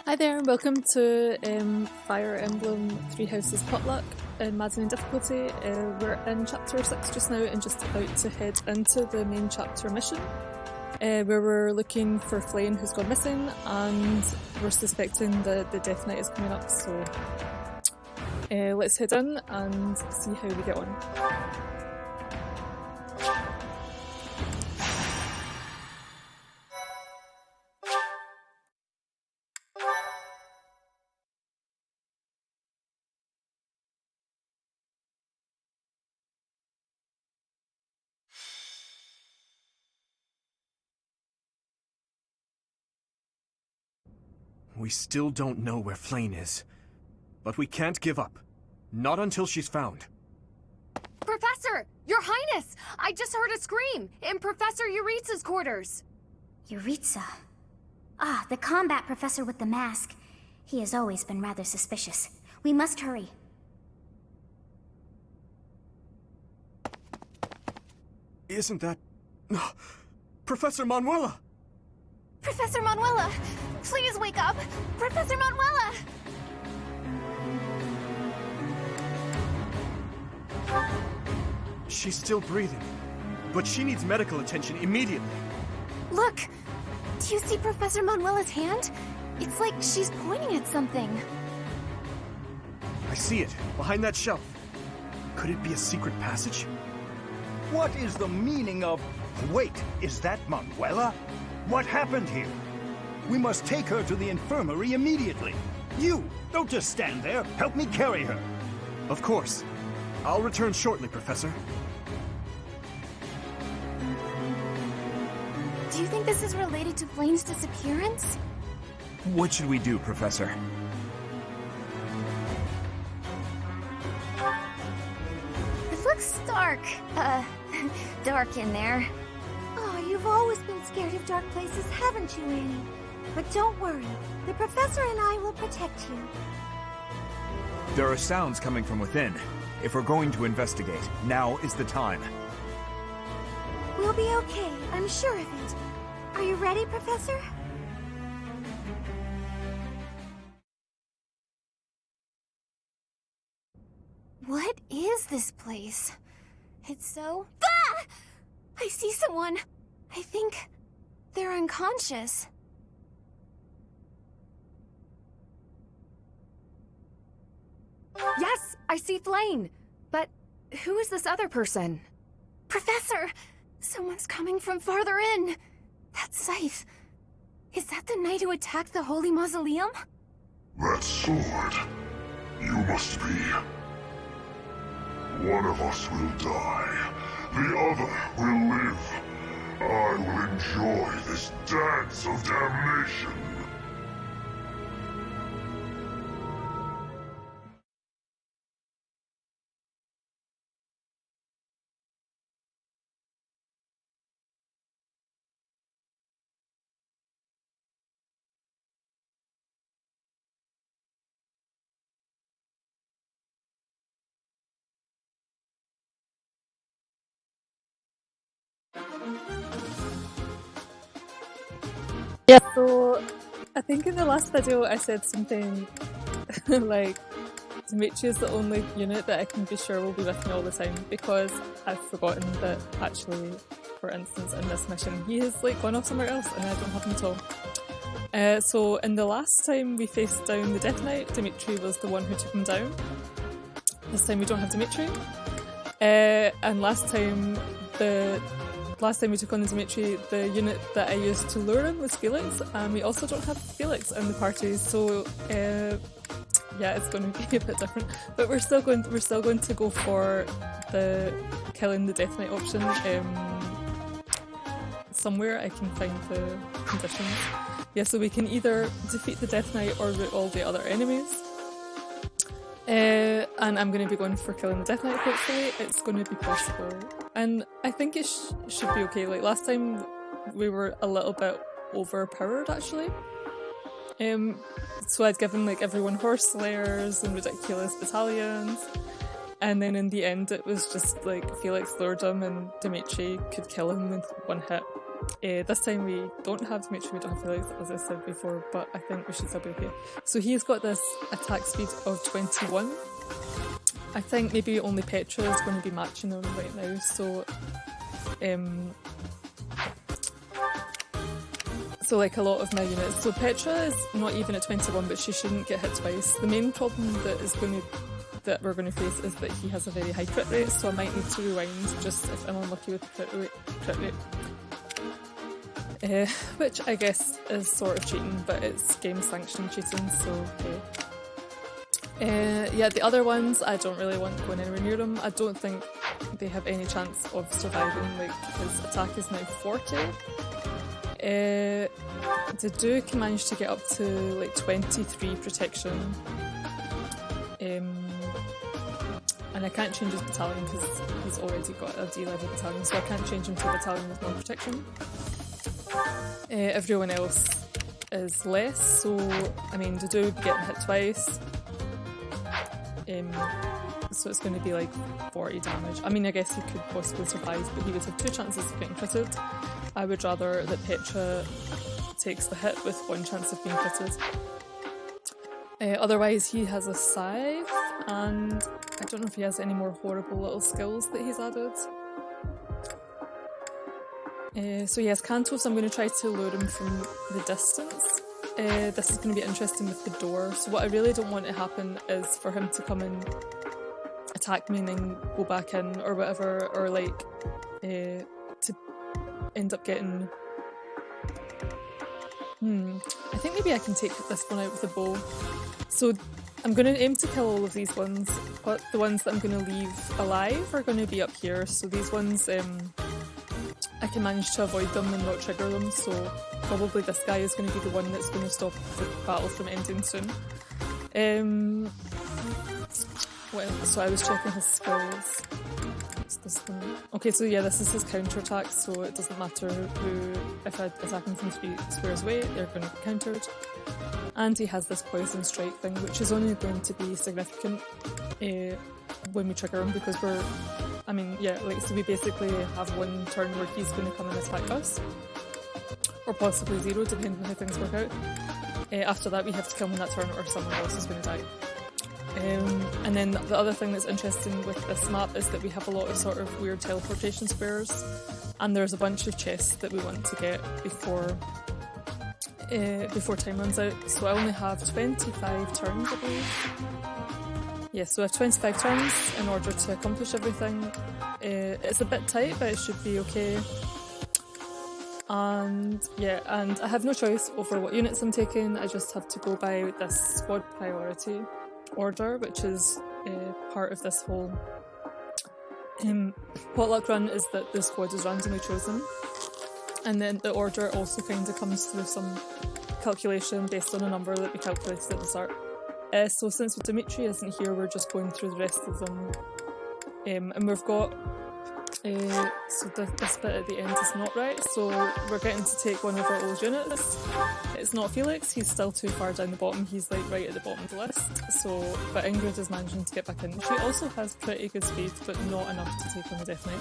Hi there, welcome to Fire Emblem Three Houses Potluck in Maddening difficulty. We're in chapter 6 just now and just about to head into the main chapter mission, where we're looking for Flame who's gone missing, and we're suspecting that the Death Knight is coming up, so let's head in and see how we get on. We still don't know where Flame is, but we can't give up. Not until she's found. Professor! Your Highness! I just heard a scream in Professor Yuritsa's quarters! Yuritsa? Ah, the combat professor with the mask. He has always been rather suspicious. We must hurry. Isn't that... Professor Manuela! Professor Manuela! Please wake up! Professor Manuela! She's still breathing, but she needs medical attention immediately. Look! Do you see Professor Manuela's hand? It's like she's pointing at something. I see it, behind that shelf. Could it be a secret passage? What is the meaning of... Wait, is that Manuela? What happened here? We must take her to the infirmary immediately. You, don't just stand there. Help me carry her. Of course. I'll return shortly, Professor. Do you think this is related to Flame's disappearance? What should we do, Professor? It looks dark. Dark in there. Oh, you've always been scared of dark places, haven't you, Annie? But don't worry. The professor and I will protect you. There are sounds coming from within. If we're going to investigate, now is the time. We'll be okay, I'm sure of it. Are you ready, Professor? What is this place? It's so... Ah! I see someone. I think they're unconscious. Yes, I see Flame. But who is this other person? Professor! Someone's coming from farther in. That scythe. Is that the knight who attacked the Holy Mausoleum? That sword. You must be. One of us will die. The other will live. I will enjoy this dance of damnation. Yeah, so I think in the last video I said something like Dimitri is the only unit that I can be sure will be with me all the time, because I've forgotten that actually, for instance, in this mission he has like gone off somewhere else and I don't have him at all. So in the last time we faced down the Death Knight, Dimitri was the one who took him down. This time we don't have Dimitri. And last time we took on the Dimitri, the unit that I used to lure him was Felix, and we also don't have Felix in the party, so yeah, it's going to be a bit different. But we're still going to go for the killing the Death Knight option. Somewhere I can find the conditions. Yeah, so we can either defeat the Death Knight or root all the other enemies. And I'm going to be going for killing the Death Knight, hopefully. It's going to be possible. And I think it should be okay. Like last time we were a little bit overpowered actually. So I'd given like everyone horse slayers and ridiculous battalions. And then in the end it was just like Felix lured him and Dimitri could kill him with one hit. This time we don't have Dimitri, we don't have Felix, as I said before, but I think we should still be okay. So he's got this attack speed of 21. I think maybe only Petra is going to be matching him right now, so like a lot of my units. So Petra is not even at 21, but she shouldn't get hit twice. The main problem that we're going to face is that he has a very high crit rate, so I might need to rewind just if I'm unlucky with crit rate. Which I guess is sort of cheating, but it's game sanctioned cheating, so yeah, the other ones I don't really want going anywhere near them. I don't think they have any chance of surviving. Like, his attack is now 40. Dedue can manage to get up to like 23 protection. And I can't change his battalion because he's already got a D level battalion, so I can't change him to a battalion with more protection. Everyone else is less, so I mean, Dedue getting hit twice. So it's going to be like 40 damage. I mean, I guess he could possibly survive, but he would have 2 chances of getting critted. I would rather that Petra takes the hit with 1 chance of being critted. Otherwise, he has a scythe, and I don't know if he has any more horrible little skills that he's added. So he has Canto, so I'm going to try to lure him from the distance. This is going to be interesting with the door. So what I really don't want to happen is for him to come and attack me and then go back in or whatever, or like to end up getting... I think maybe I can take this one out with a bow. So I'm going to aim to kill all of these ones, but the ones that I'm going to leave alive are going to be up here. So these ones, I can manage to avoid them and not trigger them, so probably this guy is going to be the one that's going to stop the battle from ending soon. Well, so I was checking his skills. What's this one? Okay, so yeah, this is his counter attack, so it doesn't matter who, if I attack him from 3 squares away, they're going to be countered. And he has this poison strike thing, which is only going to be significant when we trigger him, because we're, I mean, yeah, like, so we basically have 1 turn where he's going to come and attack us, or possibly 0, depending on how things work out. After that, we have to kill him in that turn, or someone else is going to die. And then the other thing that's interesting with this map is that we have a lot of sort of weird teleportation squares, and there's a bunch of chests that we want to get before time runs out. So I only have 25 turns, I believe. Yeah, so I have 25 turns in order to accomplish everything. It's a bit tight, but it should be okay. And yeah, and I have no choice over what units I'm taking. I just have to go by this squad priority order, which is part of this whole potluck run, is that the squad is randomly chosen. And then the order also kind of comes through some calculation based on a number that we calculated at the start. So since Dimitri isn't here, we're just going through the rest of them. And we've got... so this bit at the end is not right, so we're getting to take one of our old units. It's not Felix, he's still too far down the bottom, he's like right at the bottom of the list. But Ingrid is managing to get back in. She also has pretty good speed, but not enough to take on the Death Knight.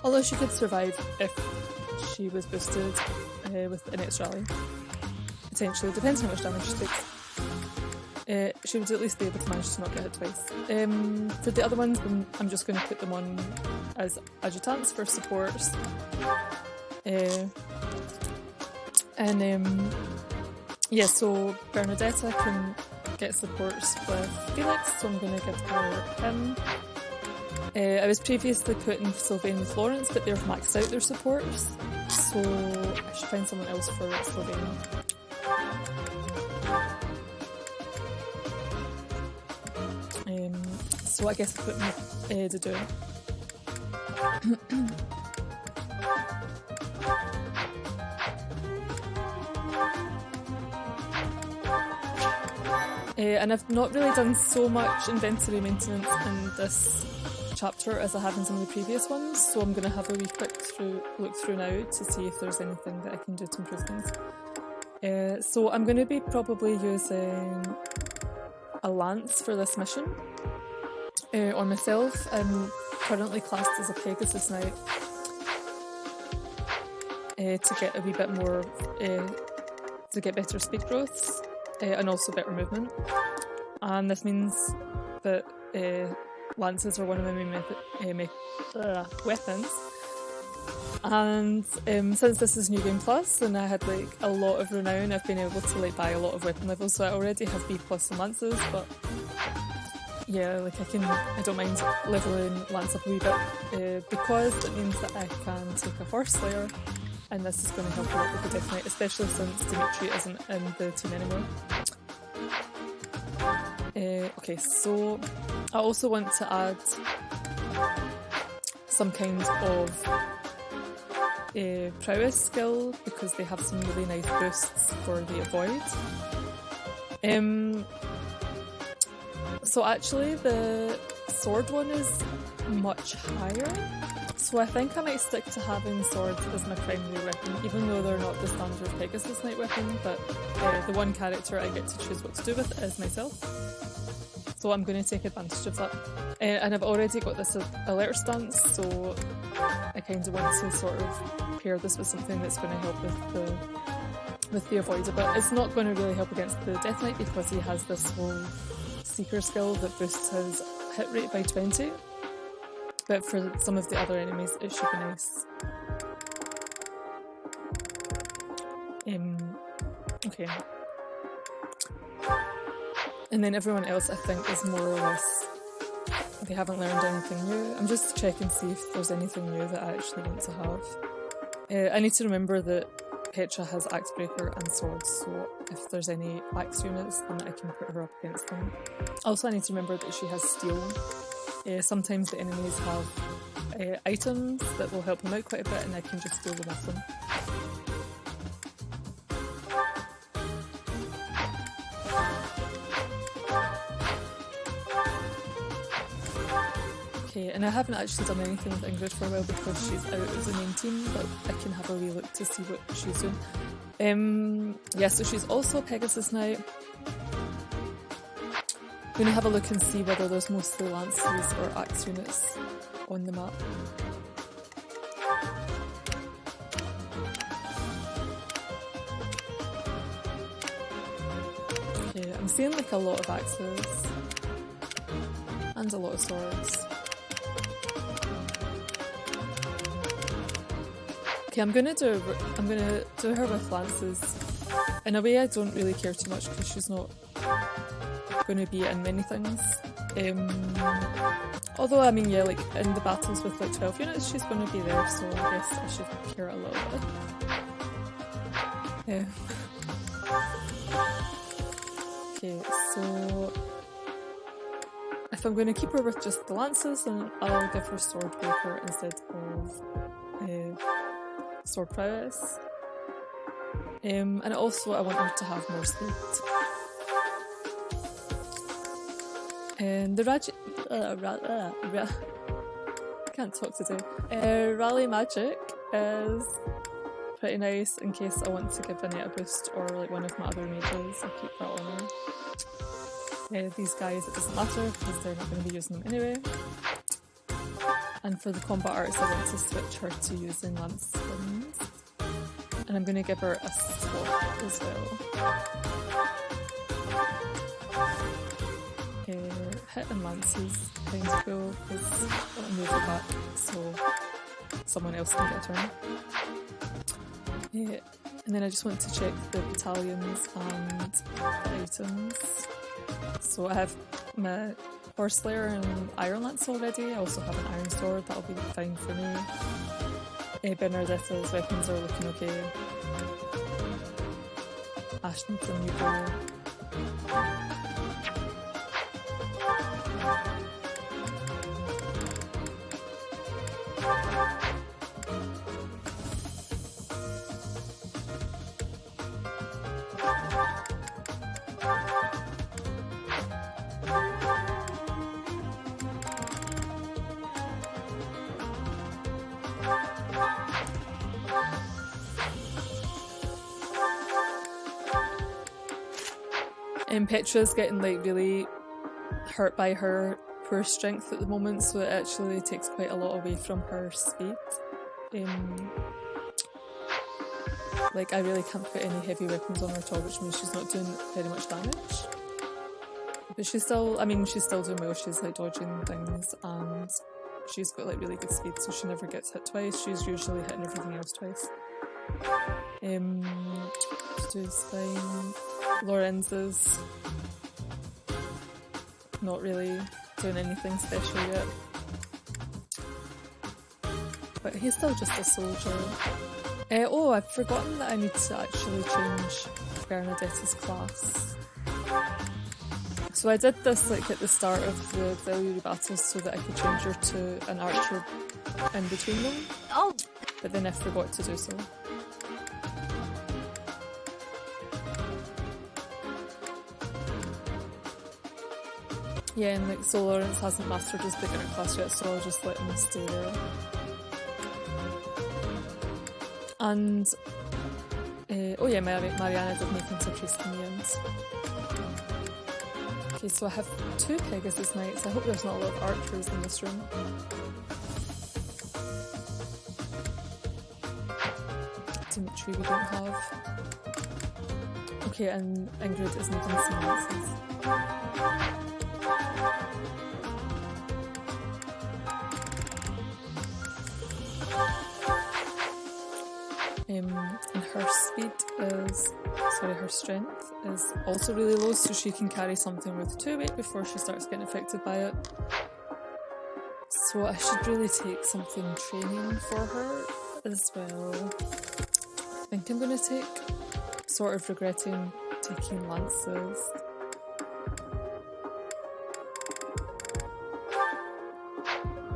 Although she could survive if she was boosted with Annette's rally. Potentially, depends on how much damage she takes. She would at least be able to manage to not get hit twice. For the other ones, I'm just going to put them on as adjutants for supports. Yeah, so Bernadetta can get supports with Felix, so I'm going to give her him. I was previously putting Sylvain with Lorenz, but they've maxed out their supports, so I should find someone else for Sylvain. So I guess I put Dedue. And I've not really done so much inventory maintenance in this chapter as I have in some of the previous ones, so I'm going to have a wee quick look through now to see if there's anything that I can do to improve things. So I'm going to be probably using a lance for this mission. On myself, I'm currently classed as a Pegasus Knight. to get a wee bit more, to get better speed growths and also better movement. And this means that lances are one of my main weapons. And since this is New Game Plus and I had like a lot of renown, I've been able to like buy a lot of weapon levels, so I already have B+ in lances, but yeah, like I don't mind leveling lance up a wee bit because it means that I can take a horse slayer, and this is going to help a lot with the Death Knight, especially since Dimitri isn't in the team anymore. Okay, so I also want to add some kind of prowess skill because they have some really nice boosts for the avoid. So actually the sword one is much higher, so I think I might stick to having swords as my primary weapon, even though they're not the standard Pegasus Knight weapon, but the one character I get to choose what to do with it is myself. So I'm going to take advantage of that. And I've already got this alert stance, so I kind of want to sort of pair this with something that's going to help with the avoider, but it's not going to really help against the Death Knight because he has this whole Seeker skill that boosts his hit rate by 20. But for some of the other enemies, it should be nice. Okay. And then everyone else, I think, is more or less... They haven't learned anything new. I'm just checking to see if there's anything new that I actually want to have. I need to remember that Petra has Axe Breaker and Swords, so if there's any Axe units, then I can put her up against them. Also, I need to remember that she has Steel. Sometimes the enemies have items that will help them out quite a bit, and I can just steal them off them. Okay, and I haven't actually done anything with Ingrid for a while because she's out of the main team, but I can have a wee look to see what she's doing. Yeah, so she's also a Pegasus Knight. I'm going to have a look and see whether there's mostly lances or axe units on the map. Okay, I'm seeing like a lot of axes and a lot of swords. Okay, I'm gonna do her with lances. In a way, I don't really care too much because she's not going to be in many things. Although, I mean, yeah, like in the battles with like 12 units, she's going to be there, so I guess I should care a little bit. Yeah. Okay, so if I'm going to keep her with just the lances, then I'll give her Sword Breaker instead of Sword Prowess. And also I want her to have more speed. And the can't talk today. Rally Magic is pretty nice in case I want to give Annette a boost or like one of my other mages. I'll keep that on her. These guys, it doesn't matter because they're not going to be using them anyway. And for the combat arts, I want to switch her to using lance spins. And I'm going to give her a swap as well. Hit and lance is kind of cool because I'll move it back so someone else can get a turn. And then I just want to check the battalions and the items. So I have my Horse Slayer and Iron Lance already. I also have an Iron Sword, that'll be fine for me. Bernadetta's weapons are looking okay. Ashe needs a new bow. And Petra's getting like really hurt by her poor strength at the moment, so it actually takes quite a lot away from her speed. Like, I really can't put any heavy weapons on her at all, which means she's not doing very much damage. But she's still, I mean, she's still doing well. She's like dodging things, and she's got like really good speed, so she never gets hit twice. She's usually hitting everything else twice. Dedue's fine. Lorenz is not really doing anything special yet. But he's still just a soldier. Oh, I've forgotten that I need to actually change Bernadetta's class. So I did this like at the start of the auxiliary battles so that I could change her to an archer in between them. Oh! But then I forgot to do so. Yeah, and like, so Lorenz hasn't mastered his beginner class yet, so I'll just let him stay there. And, oh yeah, Marianne did make into a priest in the end. Okay, so I have 2 Pegasus Knights. I hope there's not a lot of archers in this room. Dimitri we don't have. Okay, and Ingrid is needing some lances. And her speed is, sorry, her strength is also really low, so she can carry something with 2 weight before she starts getting affected by it. So I should really take something training for her as well. I think I'm going to take, sort of regretting taking lances.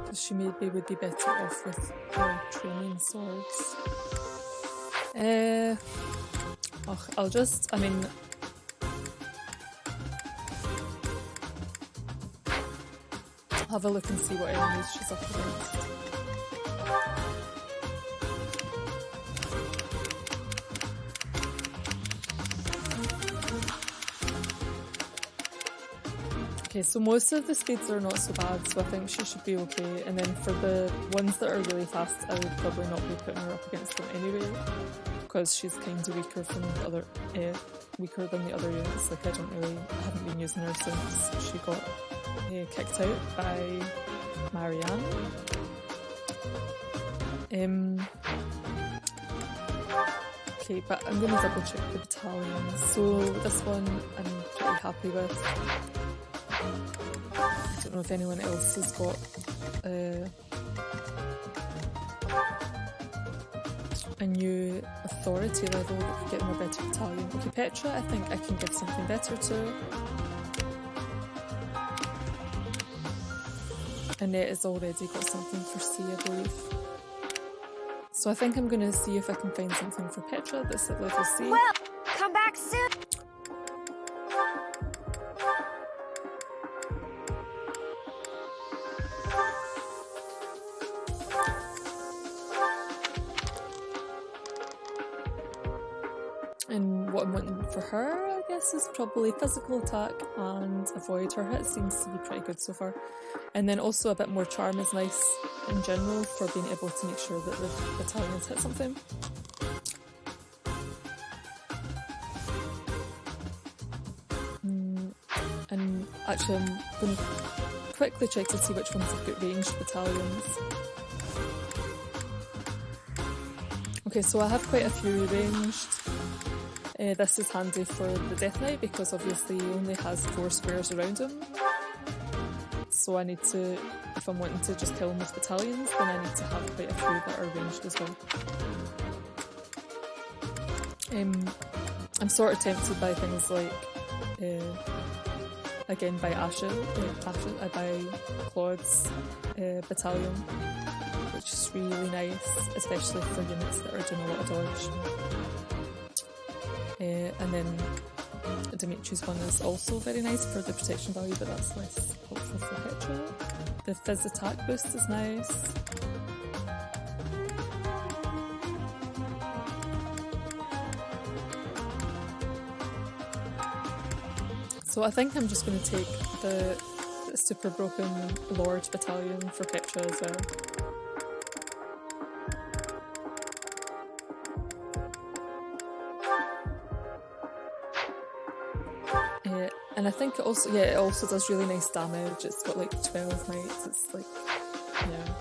Because she maybe would be better off with training swords. I'll just, I mean, I'll have a look and see what enemies she's up against. Okay, so most of the speeds are not so bad, so I think she should be okay. And then for the ones that are really fast, I would probably not be putting her up against them anyway, because she's kind of weaker from the other, weaker than the other units. Like, I haven't been using her since she got kicked out by Marianne. Okay, but I'm going to double check the battalions. So this one I'm pretty happy with. I don't know if anyone else has got a new authority level that could get them a better battalion. Okay, Petra, I think I can give something better to. Annette has already got something for C, I believe. So I think I'm going to see if I can find something for Petra that's at level C. Well, come back soon! And what I'm wanting for her, I guess, is probably physical attack and avoid. Her hit seems to be pretty good so far. And then also a bit more charm is nice in general for being able to make sure that the battalions hit something. And actually I'm going to quickly check to see which ones have got ranged battalions. Okay, so I have quite a few ranged. This is handy for the Death Knight because obviously he only has 4 squares around him. So I need to, if I'm wanting to just kill him with battalions, then I need to have quite a few that are ranged as well. I'm sort of tempted by things like, again by Ashe, by Claude's battalion, which is really nice, especially for units that are doing a lot of dodge. And then Dimitri's one is also very nice for the protection value, but that's less helpful for Petra. The Fizz attack boost is nice. So I think I'm just going to take the Super Broken Lord battalion for Petra as well. And I think it also does really nice damage. It's got like 12 knights. It's like, yeah,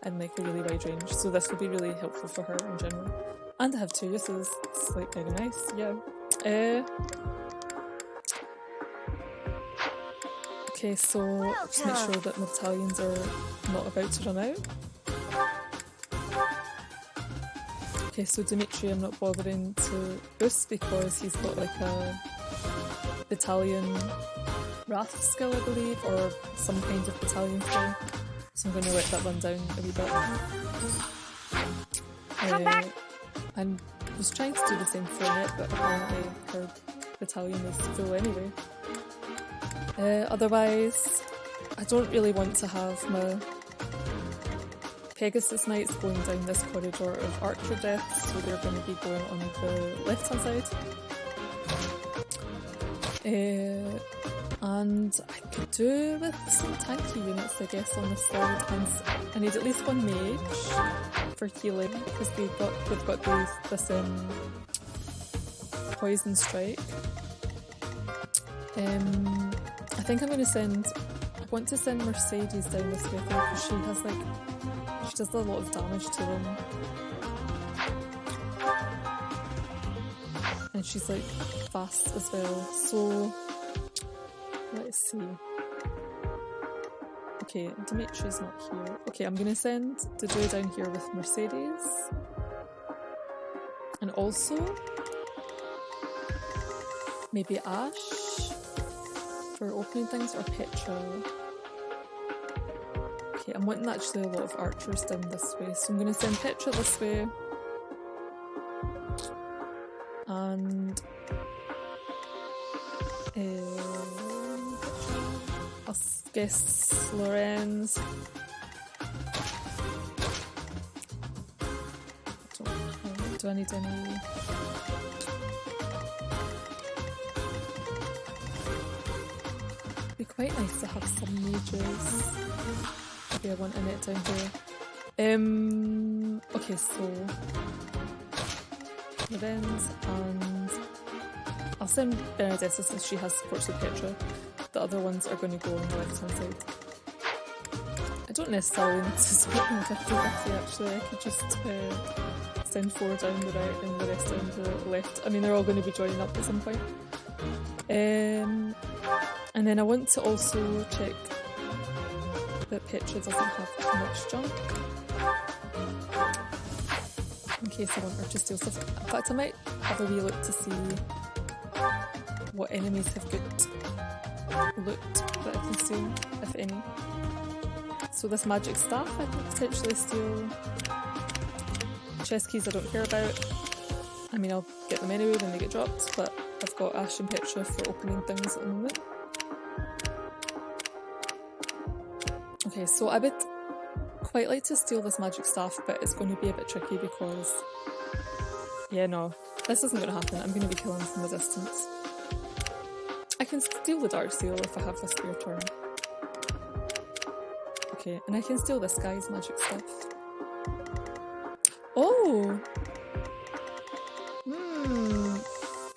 and like a really wide range. So this will be really helpful for her in general. And I have 2 uses. It's like very nice. Yeah. Okay, so just make sure that my battalions are not about to run out. Okay, so Dimitri I'm not bothering to boost because he's got like a battalion wrath skill, I believe, or some kind of battalion skill. So I'm going to let that run down a wee bit. Come back! I was trying to do the same for Annette, but apparently her battalion is full anyway. Otherwise, I don't really want to have my Pegasus Knights going down this corridor of archer deaths, so they're going to be going on the left hand side. And I could do with some tanky units, I guess, on this side. And I need at least 1 mage for healing because we've got this poison strike. I think I'm going to send. I want to send Mercedes down this way because she has she does a lot of damage to them, and she's like fast as well. So let's see. Okay, Dimitri's not here. Okay, I'm going to send Dedue down here with Mercedes, and also maybe Ashe for opening things, or Petra. Okay, I'm wanting actually a lot of archers down this way, so I'm going to send Petra this way. And I'll guess Lorenz. Do I need any? It'd be quite nice to have some mages. Maybe I want Annette down here. Okay, so Lorenz, and I'll send Bernadetta since she has supports with Petra. The other ones are going to go on the left hand side. I don't necessarily need to split them 50-50 actually. I could just send 4 down the right and the rest down the left. I mean, they're all going to be joining up at some point. And then I want to also check that Petra doesn't have too much junk, in case I want her to steal stuff. In fact, I might have a wee look to see what enemies have good loot that I can steal, if any. So this magic staff I can potentially steal. Chest keys I don't care about. I mean, I'll get them anyway when they get dropped, but I've got Ashe and Petra for opening things at the moment. Okay, so I would quite like to steal this magic staff, but it's going to be a bit tricky because... yeah, no, this isn't going to happen. I'm going to be killing from a distance. I can steal the dark seal if I have a spare turn. Okay, and I can steal this guy's magic stuff. Oh!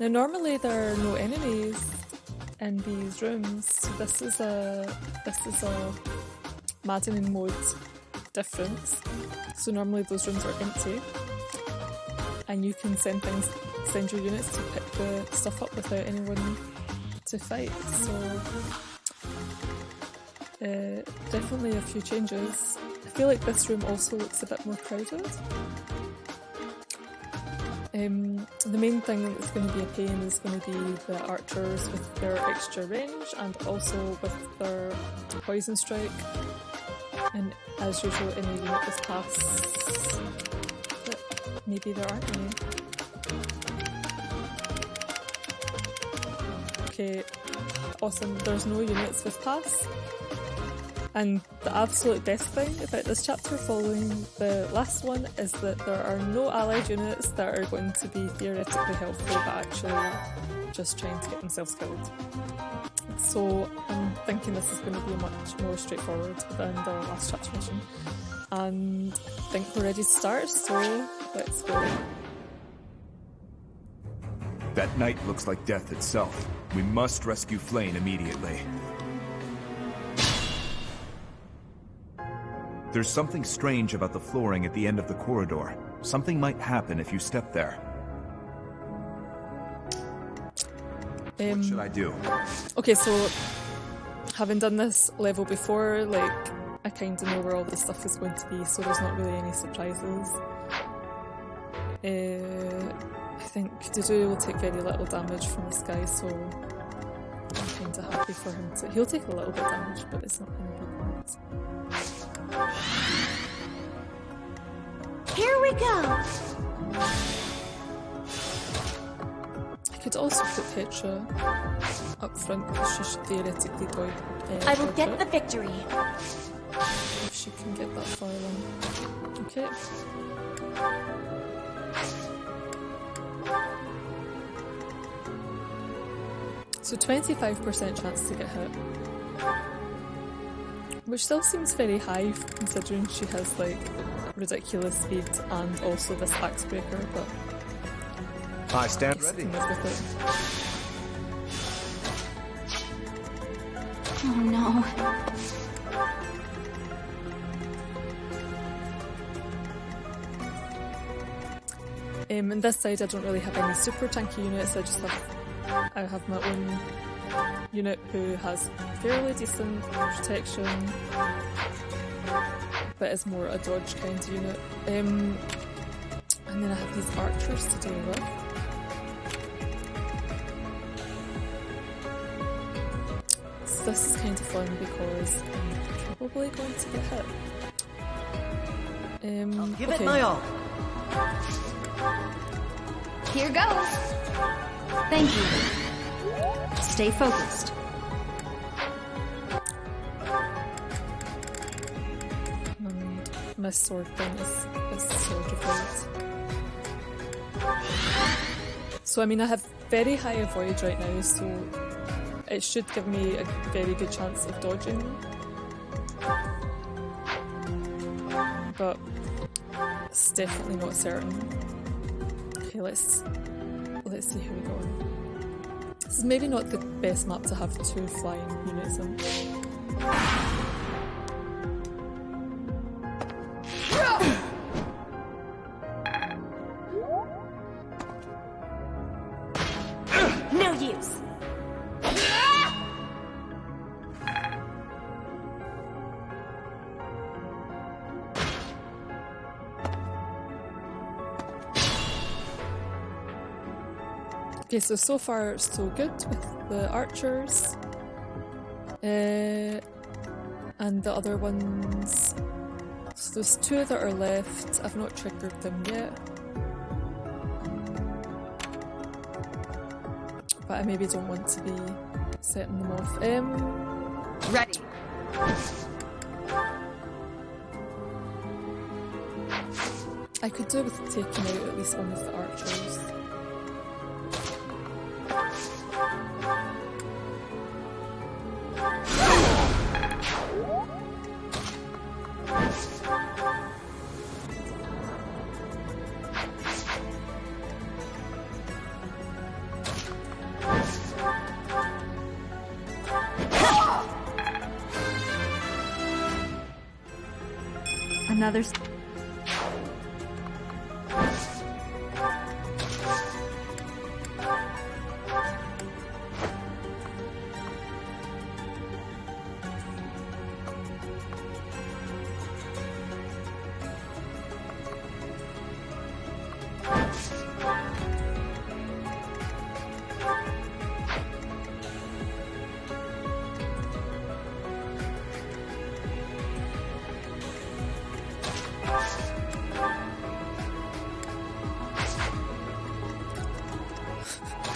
Now normally there are no enemies in these rooms, so this is a Maddening mode difference. So normally those rooms are empty, and you can send your units to pick the stuff up without anyone to fight. So definitely a few changes. I feel like this room also looks a bit more crowded. The main thing that's going to be a pain is going to be the archers with their extra range and also with their poison strike. And as usual, any unit with pass, but maybe there aren't any. Okay, awesome, there's no units with pass. And the absolute best thing about this chapter following the last one is that there are no allied units that are going to be theoretically helpful but actually just trying to get themselves killed. So I'm thinking this is going to be much more straightforward than the last chapter mission. And I think we're ready to start, so let's go. That night looks like death itself. We must rescue Flame immediately. There's something strange about the flooring at the end of the corridor. Something might happen if you step there. What should I do? Okay, so having done this level before, like, I kind of know where all this stuff is going to be, so there's not really any surprises. I think Dedue will take very little damage from this guy, so I'm kind of happy for him to... He'll take a little bit of damage, but it's not going to be bad. Here we go! I could also put Petra up front because she should theoretically go. I will get the victory. If she can get that far along. Okay. So 25% chance to get hit. Which still seems very high considering she has like ridiculous speed and also this axe breaker, but I stand ready. Oh no. On this side I don't really have any super tanky units, I have my own unit who has fairly decent protection, but is more a dodge kind of unit. And then I have these archers to deal with. So this is kind of fun because I'm probably going to get hit. I'll give it my all. Here goes. Thank you. Stay focused. My sword thing is sword avoid. So I mean I have very high avoid right now, so it should give me a very good chance of dodging. But it's definitely not certain. Okay, let's see how we go on. This is maybe not the best map to have two flying units in. No use. Okay, so far so good with the archers. And the other ones... So there's two that are left. I've not triggered them yet. But I maybe don't want to be setting them off. Ready. I could do with taking out at least one of the archers. Another...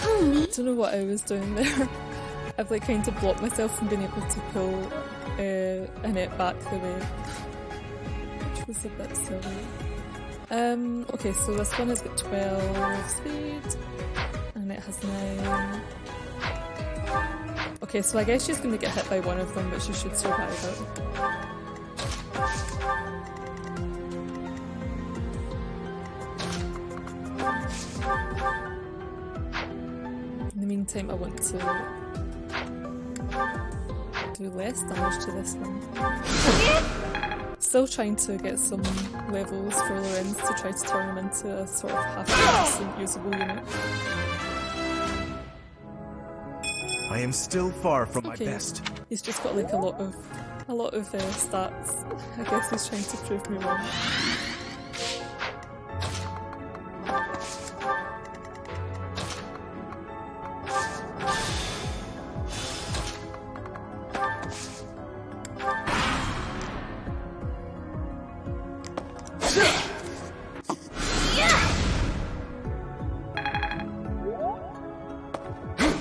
I don't know what I was doing there. I've like kind of blocked myself from being able to pull Annette back the way, which was a bit silly. Okay, so this one has got 12 speed, and it has 9. Okay, so I guess she's going to get hit by one of them, but she should survive it. the meantime, I want to do less damage to this one. Still trying to get some levels for Lorenz to try to turn him into a sort of half-decent usable unit. I am still far from my best. He's just got like a lot of stats. I guess he's trying to prove me wrong.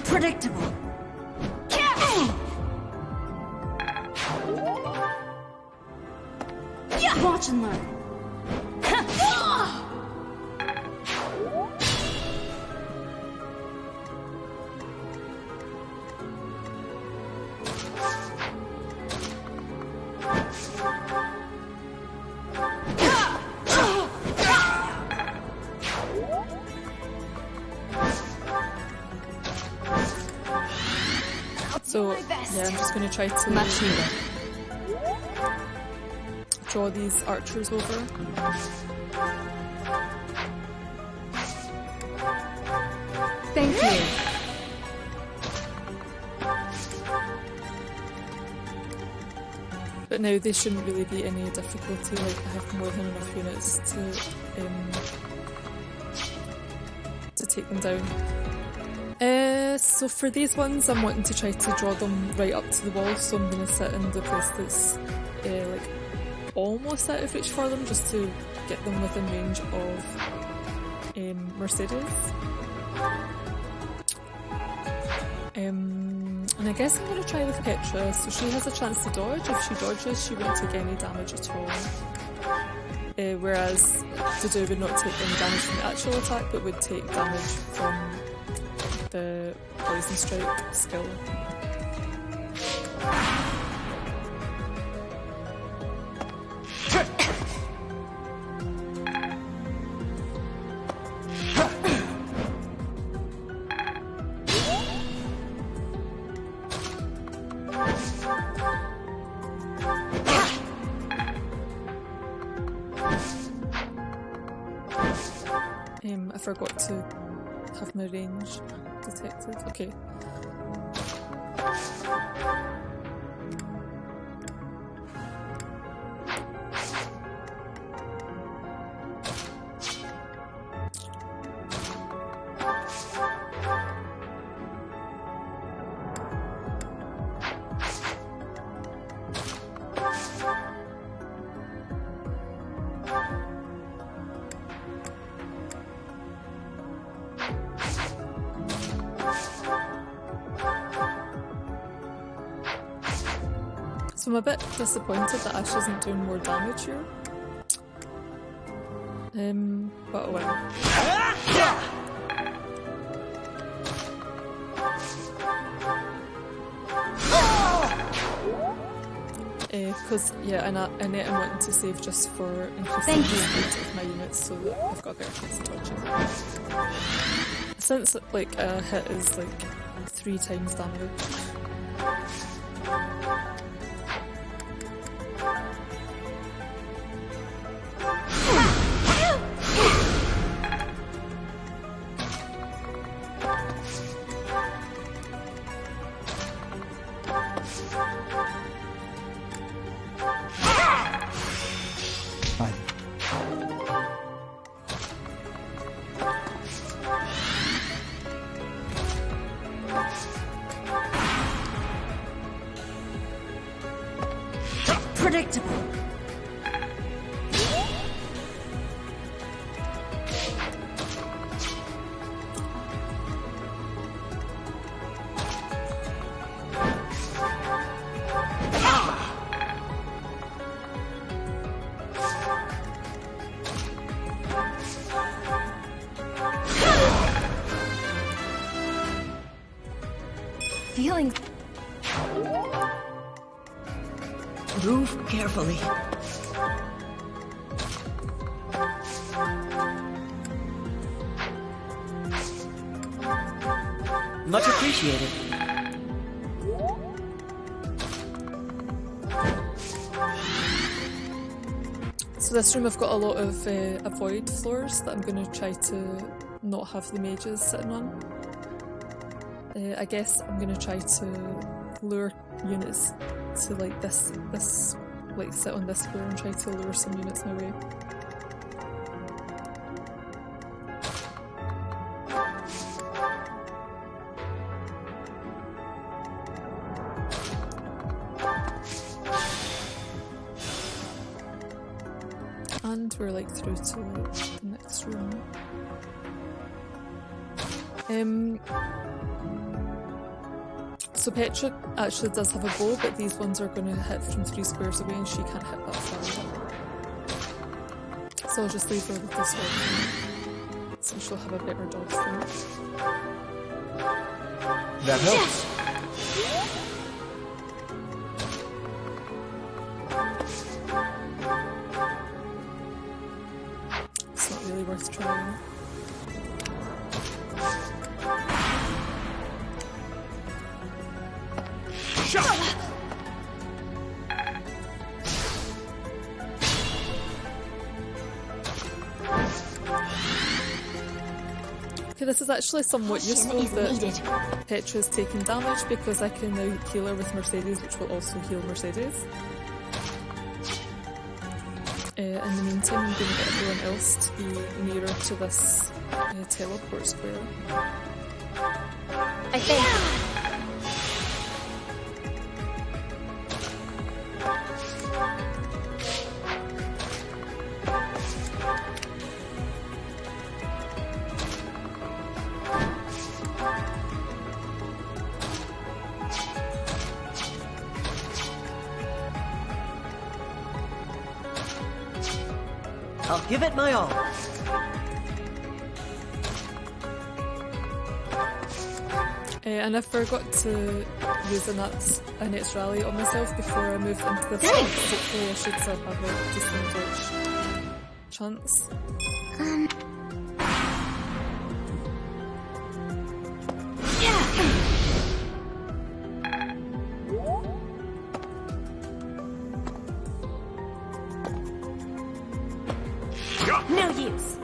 Predictable. Watch and learn. So, yeah, I'm just going to try to draw these archers over. Thank you. But now they shouldn't really be any difficulty, like I have more than enough units to take them down. So for these ones I'm wanting to try to draw them right up to the wall, so I'm going to sit in the place that's like almost out of reach for them, just to get them within range of Mercedes. And I guess I'm going to try with Petra, so she has a chance to dodge. If she dodges, she won't take any damage at all. Whereas Dedue would not take any damage from the actual attack, but would take damage from the Poison Strike skill. I forgot to have my range detected. Okay. So I'm a bit disappointed that Ashe isn't doing more damage here. But oh well. Because, yeah, Annette I'm wanting to save just for increasing the speed of my units so that I've got a better chance of dodging. Since, like, a hit is, like, 3 times damage. Predictable. Feeling. Move carefully. Much appreciated. So this room I've got a lot of avoid floors that I'm going to try to not have the mages sitting on. I guess I'm going to try to lure units to like this like sit on this floor and try to lure some units my way. And we're like through to the next room. So Petra actually does have a bow, but these ones are going to hit from 3 squares away and she can't hit that far. So I'll just leave her with this one, so she'll have a better dodge for it. That helps. It's not really worth trying. Okay, this is actually somewhat useful that Petra's taking damage because I can now heal her with Mercedes, which will also heal Mercedes. In the meantime, I'm going to get everyone else to be nearer to this teleport square. I think. I'll give it my all. And I forgot to use Annette's rally on myself before I moved into this one. Hopefully I should still have a disengage chance. No use.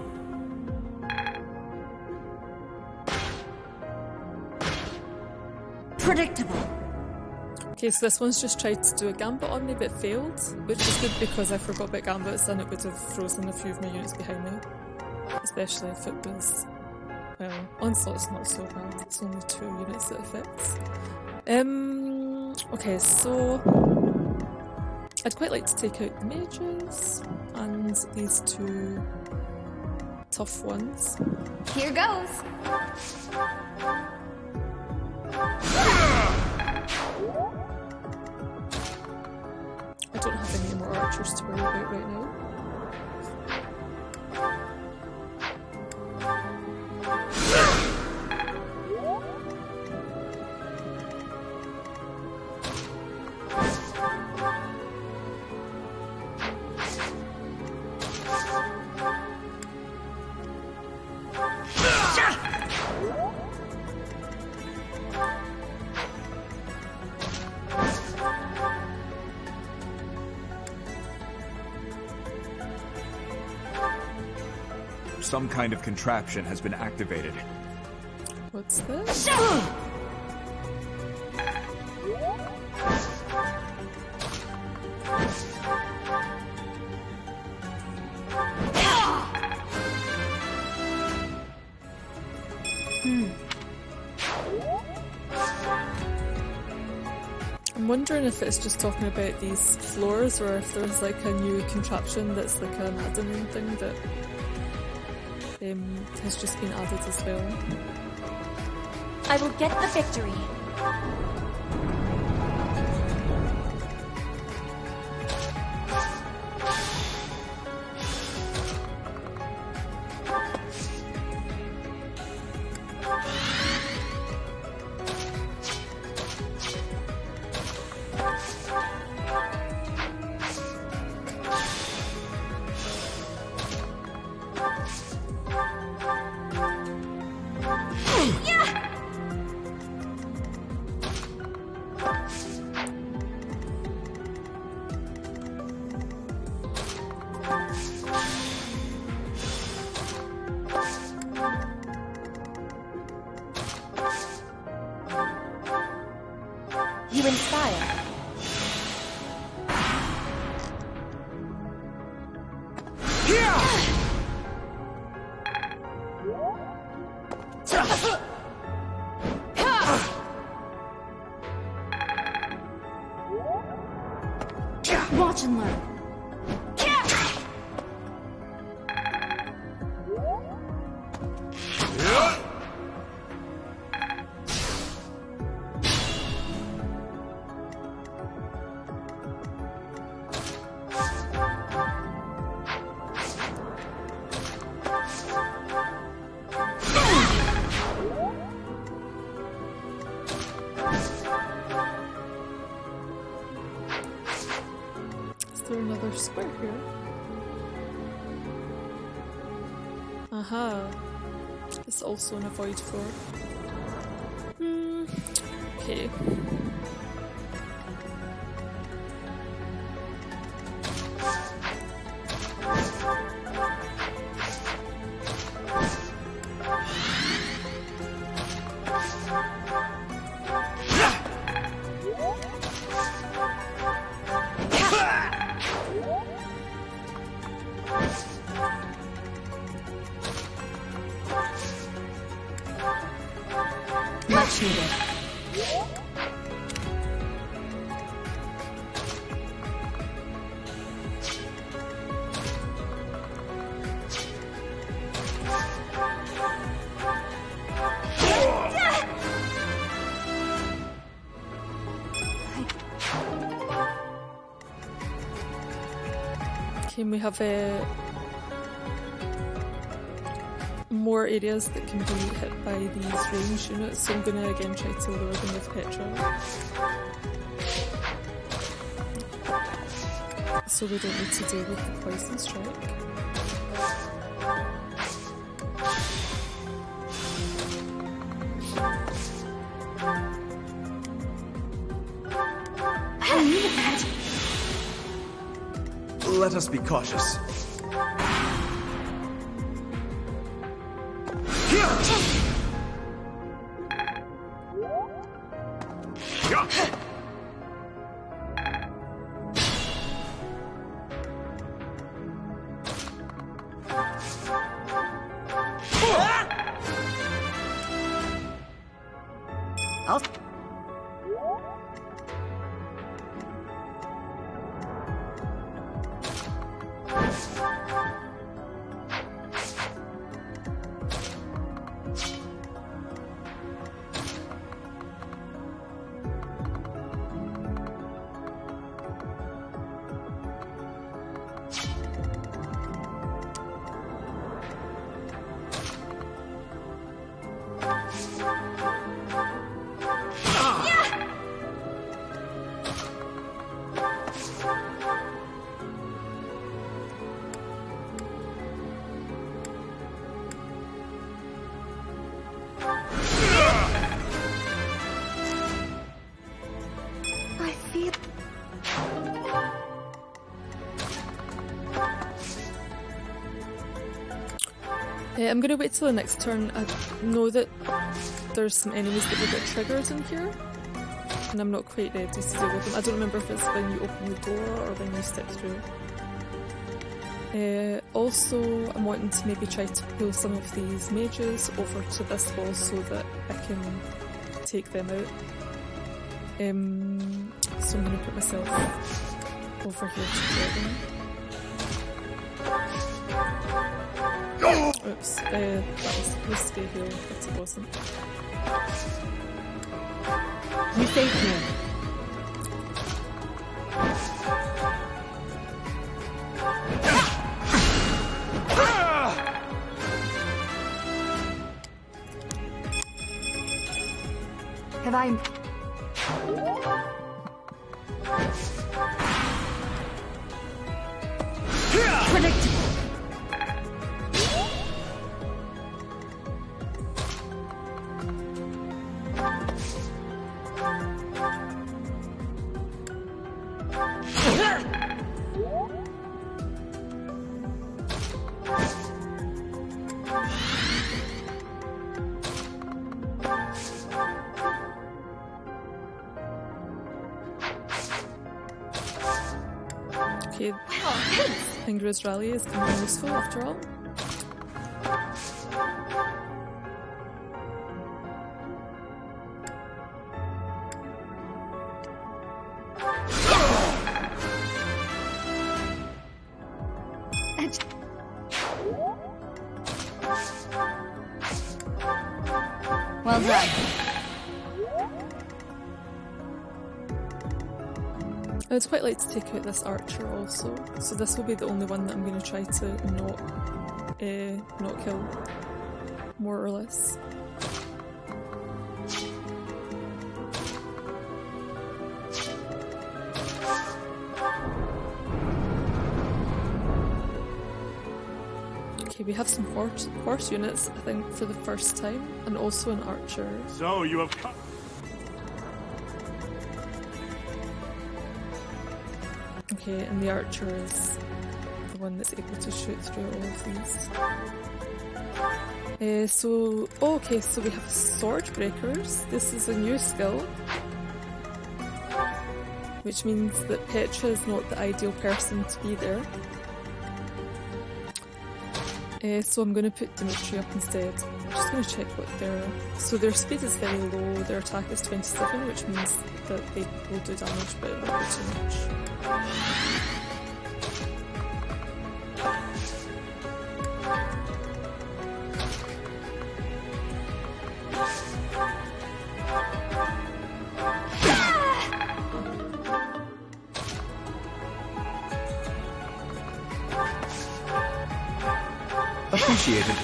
Predictable. Okay, so this one's just tried to do a gambit on me but failed, which is good because I forgot about gambits and it would have frozen a few of my units behind me. Especially if it was... well, Onslaught's not so bad, it's only 2 units that affects. Okay, so... I'd quite like to take out the mages and these 2 tough ones. Here goes. I don't have any more archers to worry about right now. Some kind of contraption has been activated. What's this? I'm wondering if it's just talking about these floors or if there's like a new contraption that's like a Maddening thing that has just been added as well. I will get the victory. you inspire? Watch and learn. Another square here. Aha. It's also an avoid floor. Okay. Much needed. Okay, we have more areas that can be hit by these range units, so I'm gonna again try to lure them with Petra. So we don't need to deal with the poison strike. Let us be cautious. I'm going to wait till the next turn. I know that there's some enemies that will get triggered in here, and I'm not quite ready to deal with them. I don't remember if it's when you open the door or when you step through. Also, I'm wanting to maybe try to pull some of these mages over to this wall so that I can take them out. So I'm going to put myself over here to get them. Oops, that was supposed to be here, but it wasn't. You saved me. Have I... Predictable. Okay. Ingrid's rally is becoming useful after all. Well done. I would quite like to take out this archer also, so this will be the only one that I'm going to try to not kill, more or less. Okay, we have some horse units, I think, for the first time, and also an archer. So you have come. Okay, and the archer is the one that's able to shoot through all of these. So we have sword breakers. This is a new skill, which means that Petra is not the ideal person to be there. So I'm going to put Dimitri up instead. I'm just going to check what so their speed is very low, their attack is 27, which means that they will do damage, but it won't be too much. Appreciated.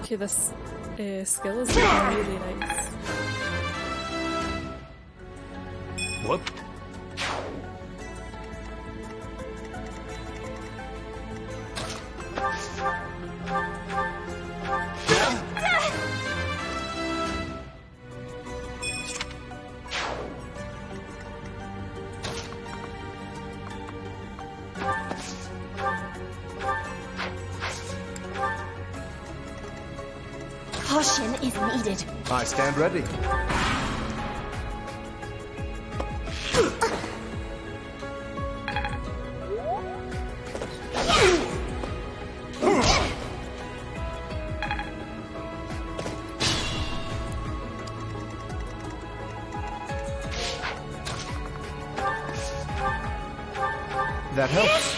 Okay, this skill is really nice. What? Caution is needed. I stand ready. That helps.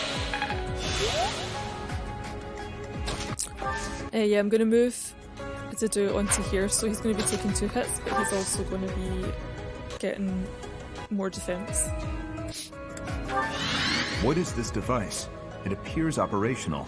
Yeah, I'm going to move Dedue onto here, so he's going to be taking 2 hits, but he's also going to be getting more defense. What is this device? It appears operational.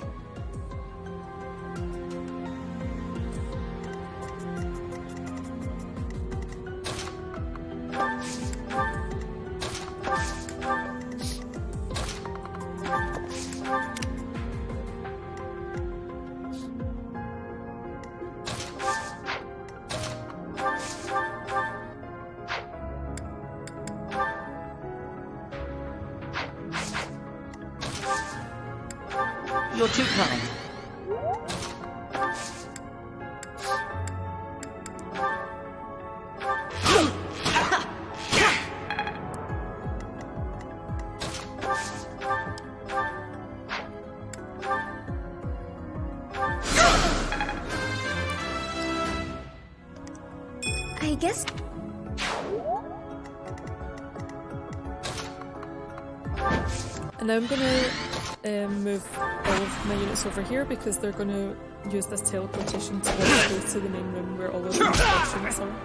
You're too kind. I guess... And now I'm going to move all of my units over here because they're going to use this teleportation to go to the main room where all of the instructions are.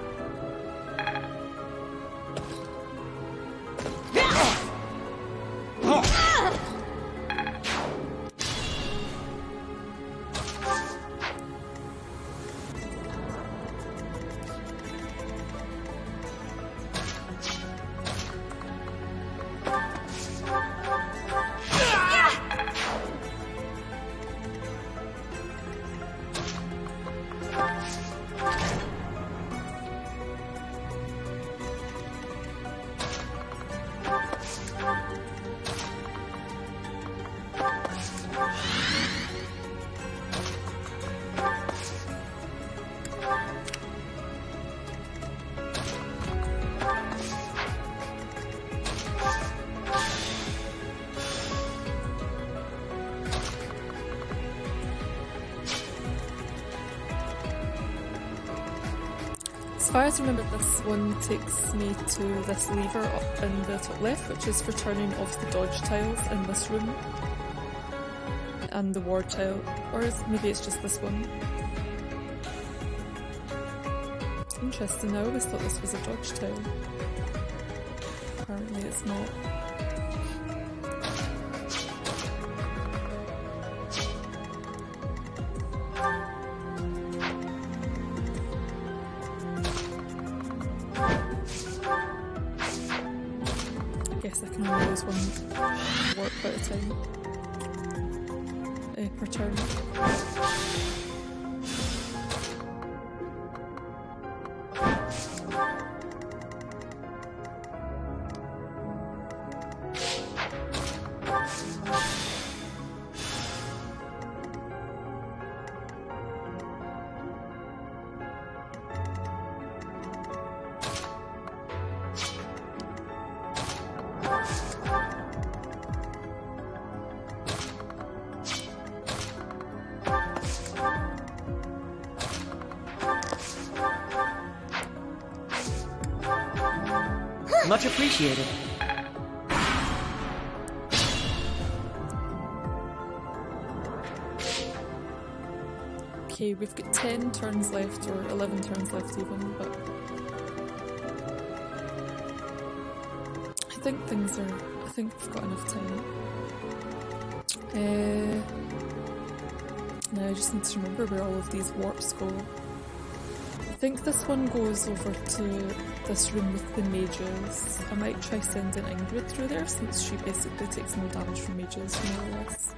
As far as I remember, this one takes me to this lever up in the top left, which is for turning off the dodge tiles in this room. And the ward tile, or maybe it's just this one. Interesting, I always thought this was a dodge tile. Apparently it's not. I can only use one warp at a time per turn. Much appreciated. Okay, we've got 10 turns left, or 11 turns left even, but I think we've got enough time. Now I just need to remember where all of these warps go. I think this one goes over to this room with the mages. I might try sending Ingrid through there since she basically takes no damage from mages, more or less.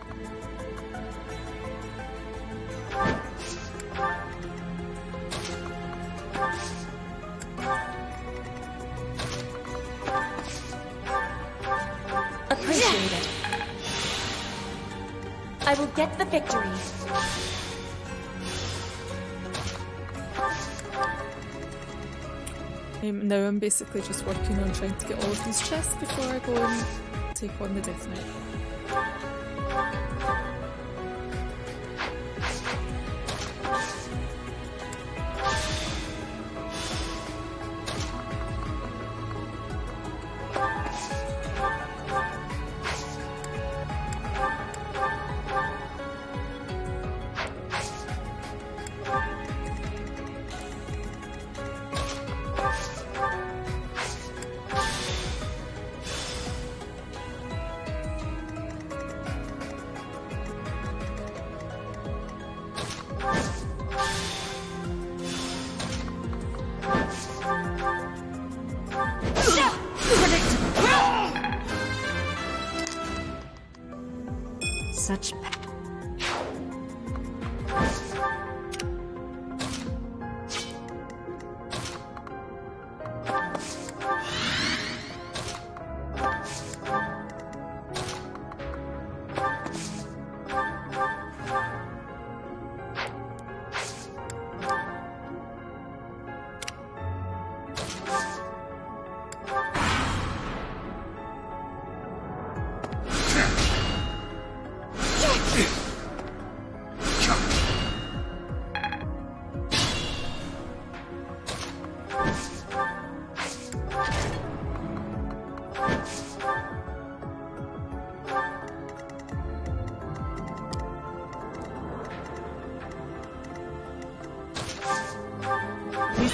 Appreciate it. I will get the victory. Now I'm basically just working on trying to get all of these chests before I go and take on the Death Knight. Such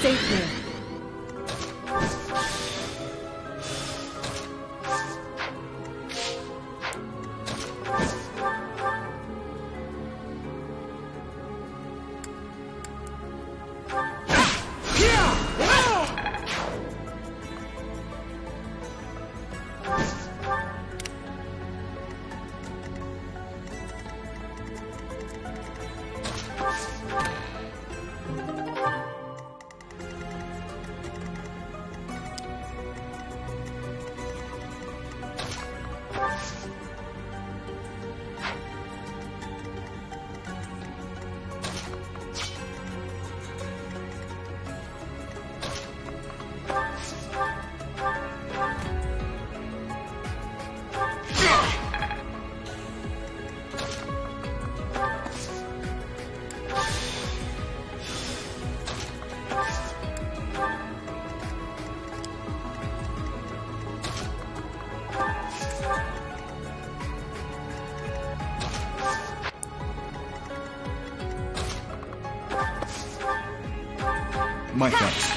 safe here. My thanks.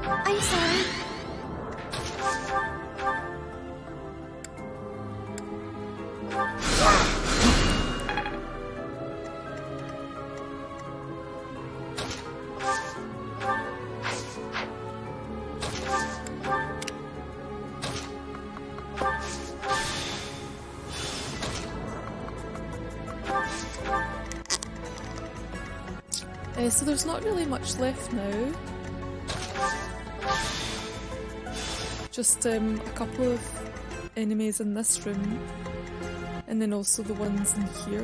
I'm sorry. So there's not really much left now. Just a couple of enemies in this room, and then also the ones in here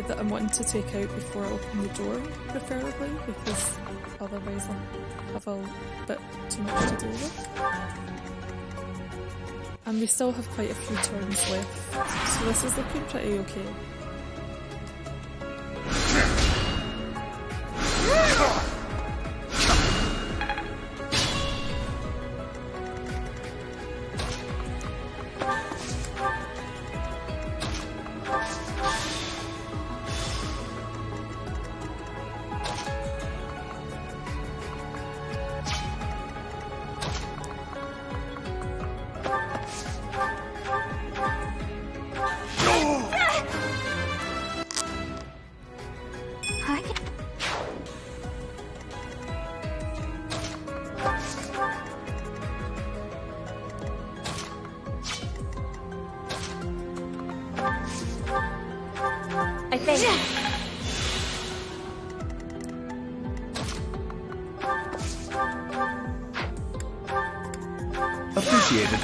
that I'm wanting to take out before I open the door, preferably, because otherwise I'll have a bit too much to do with. And we still have quite a few turns left, so this is looking pretty okay. I think. Appreciated.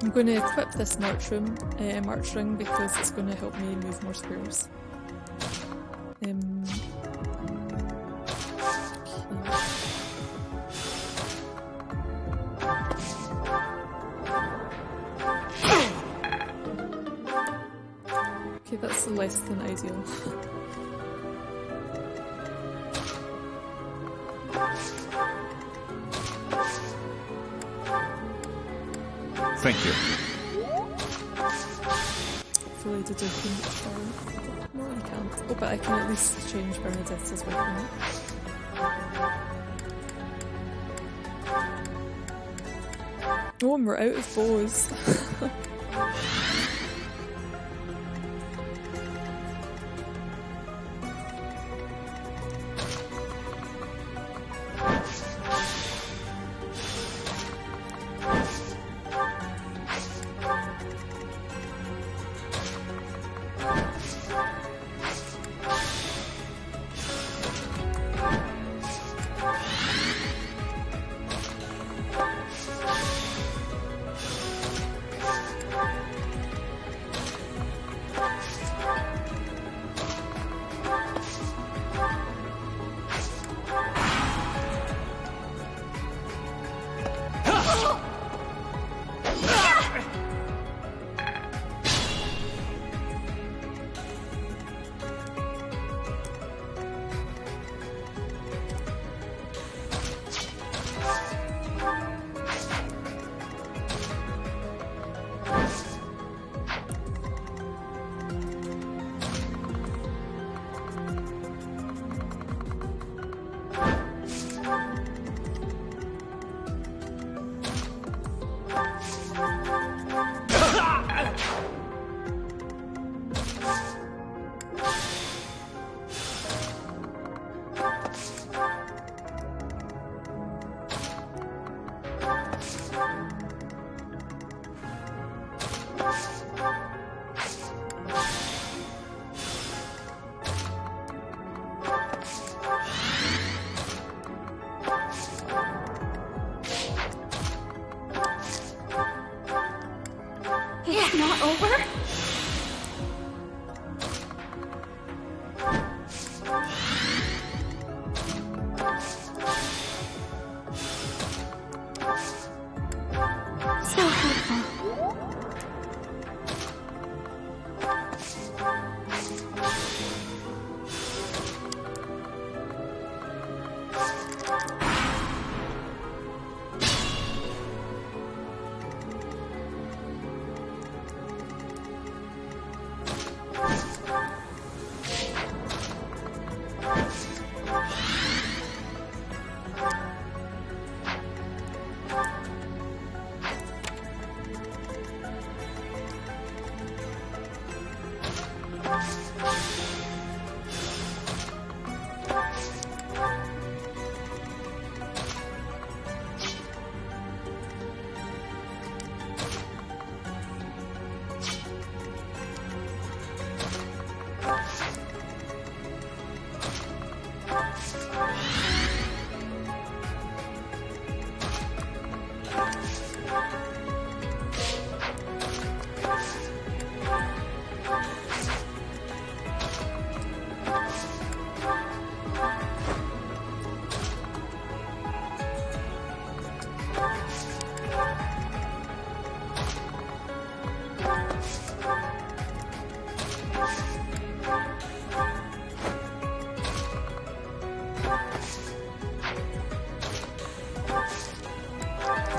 I'm going to equip this march ring because it's going to help me move more squares. Okay, that's less than ideal. Thank you. Hopefully Dedue can follow. No, he can't. Oh, but I can at least change Bernadetta's weapon. Oh, and we're out of bows.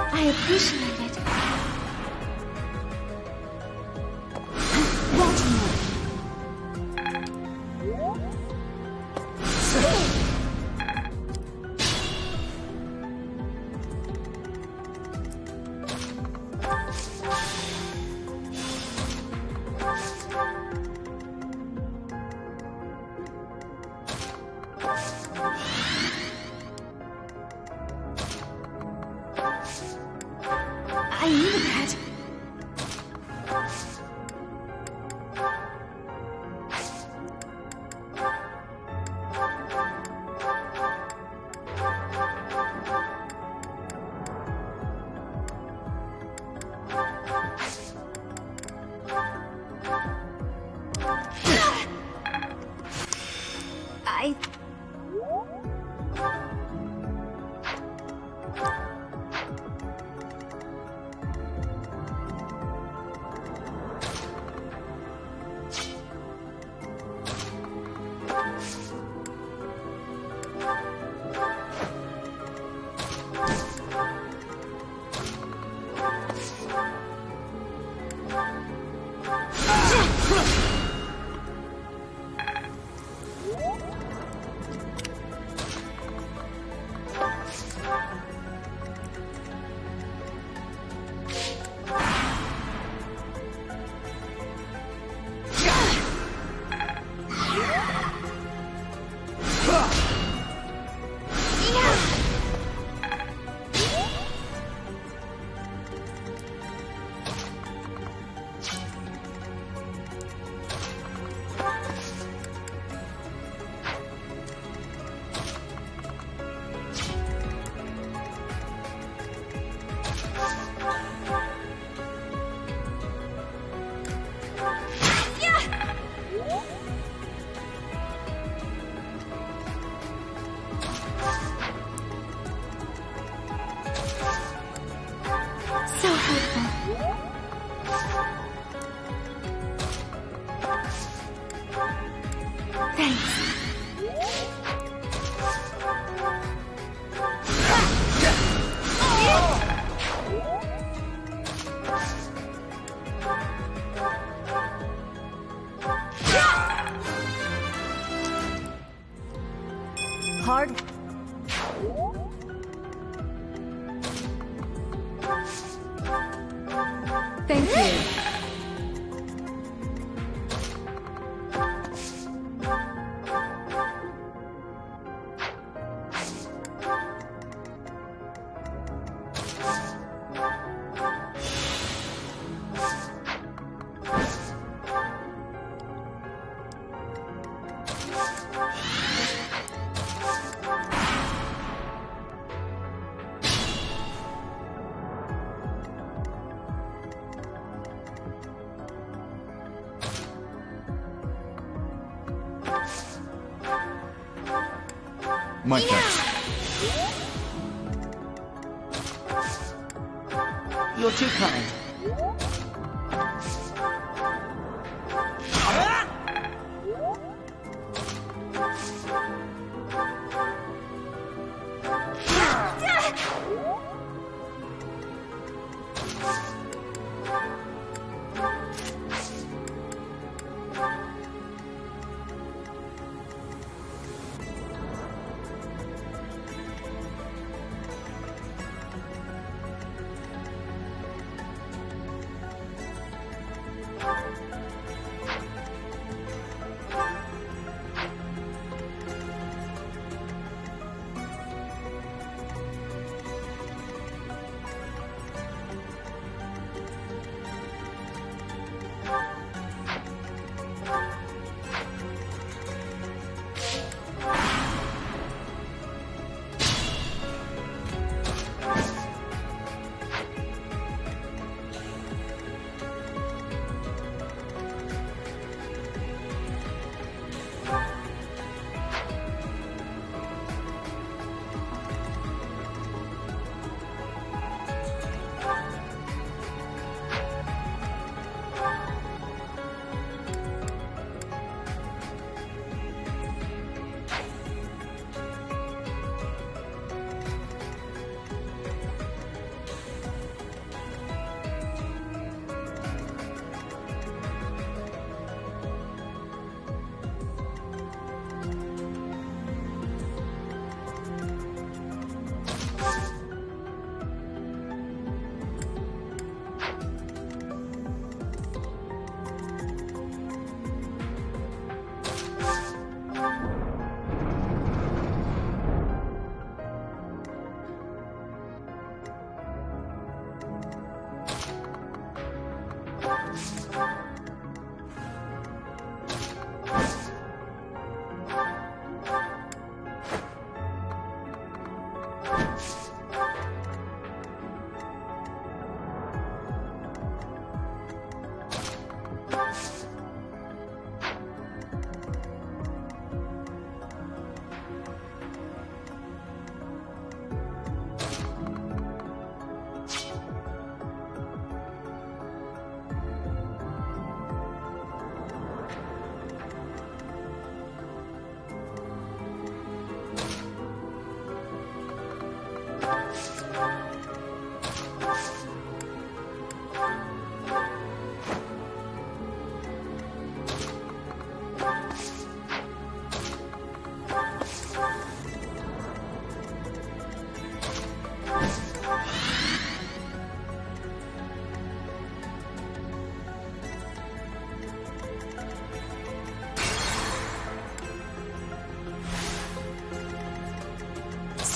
I appreciate it. I needed that. so helpful. Thanks. Hard. Thank you. My thanks. You're too kind.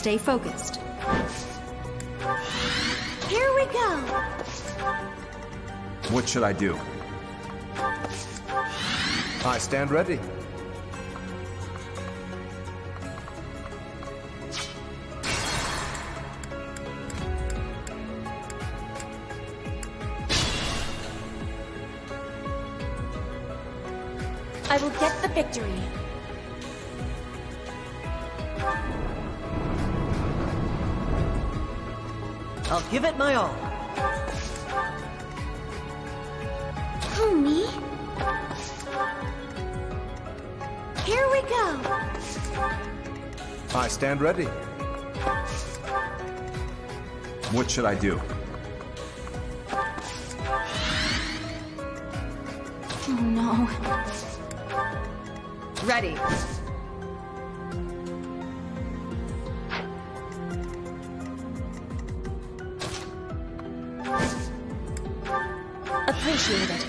Stay focused. Here we go. What should I do? I stand ready. I will get the victory. I'll give it my all. Who, me? Here we go. I stand ready. What should I do? Oh no. Ready. Appreciate it.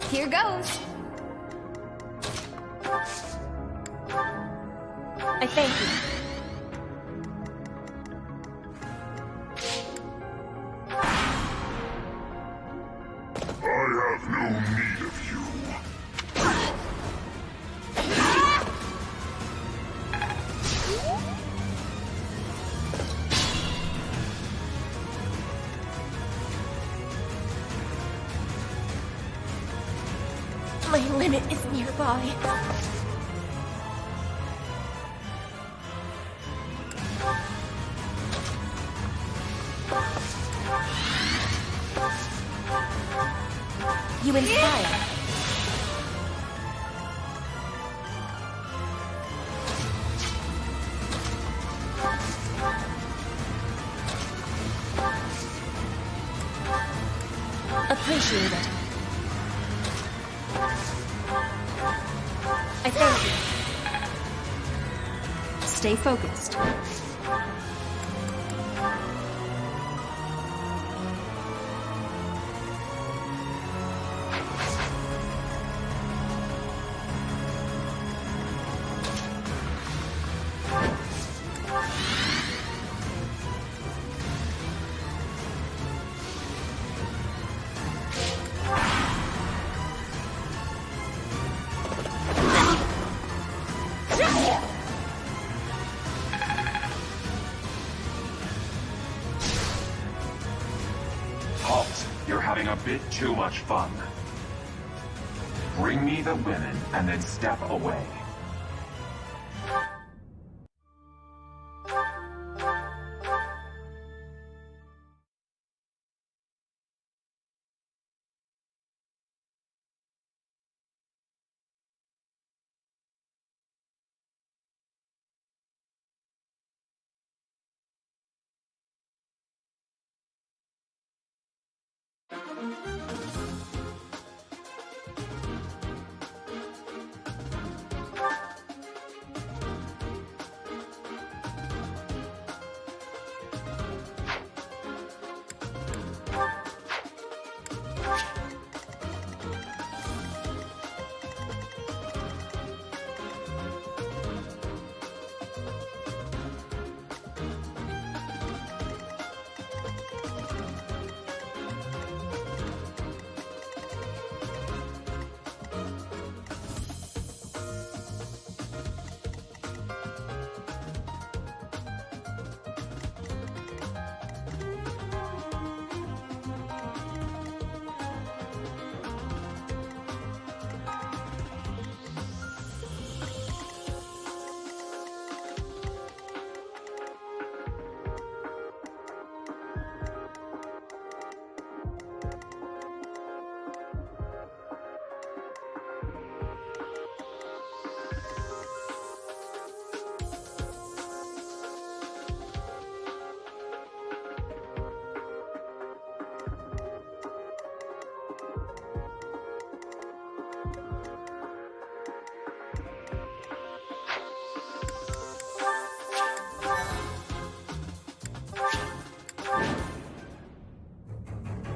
Here goes. I thank you. I have no need of you. My limit is nearby. You inspire. Appreciate it. I thank you. Stay focused. Having a bit too much fun. Bring me the women and then step away.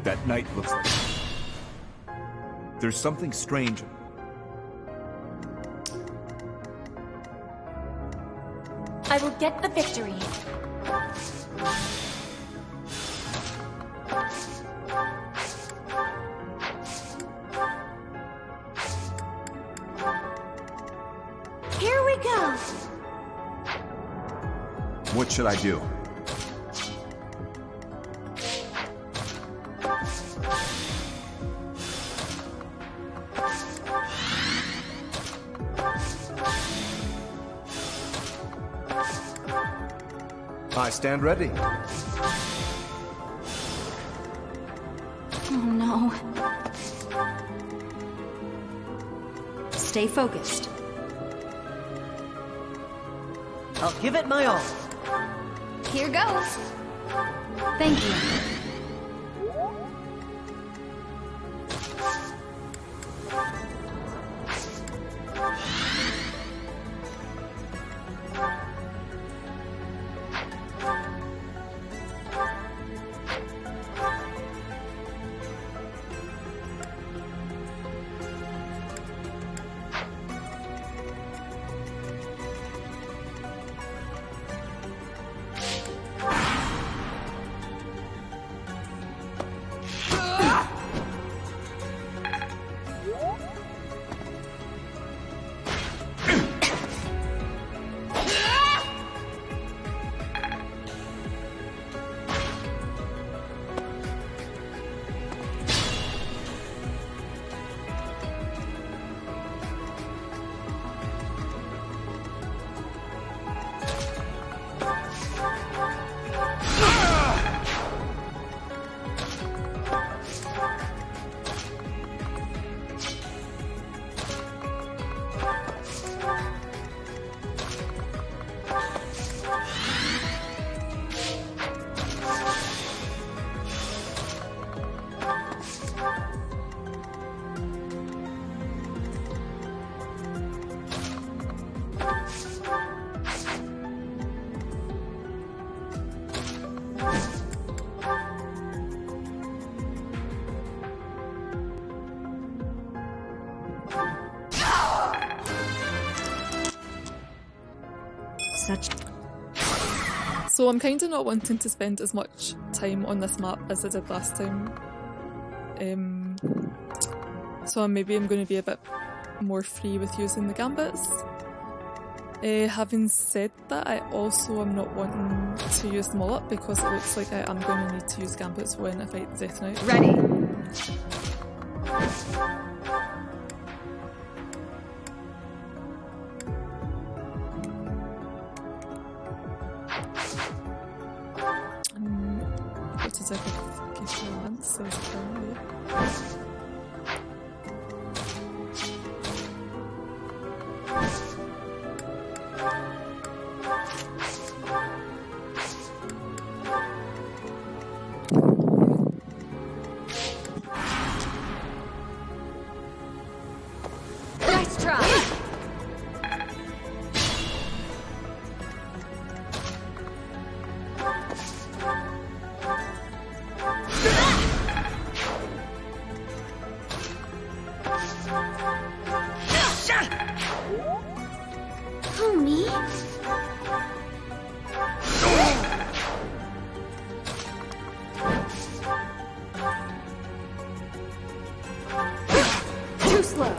That night looks like... There's something strange. I will get the victory. Here we go. What should I do? I stand ready. Oh no. Stay focused. I'll give it my all. Here goes. Thank you. So I'm kind of not wanting to spend as much time on this map as I did last time. So maybe I'm going to be a bit more free with using the gambits. Having said that, I also am not wanting to use them all up because it looks like I am going to need to use gambits when I fight the Death Knight. Ready. What did I give you answers apparently? Nice try. Homie? Too slow.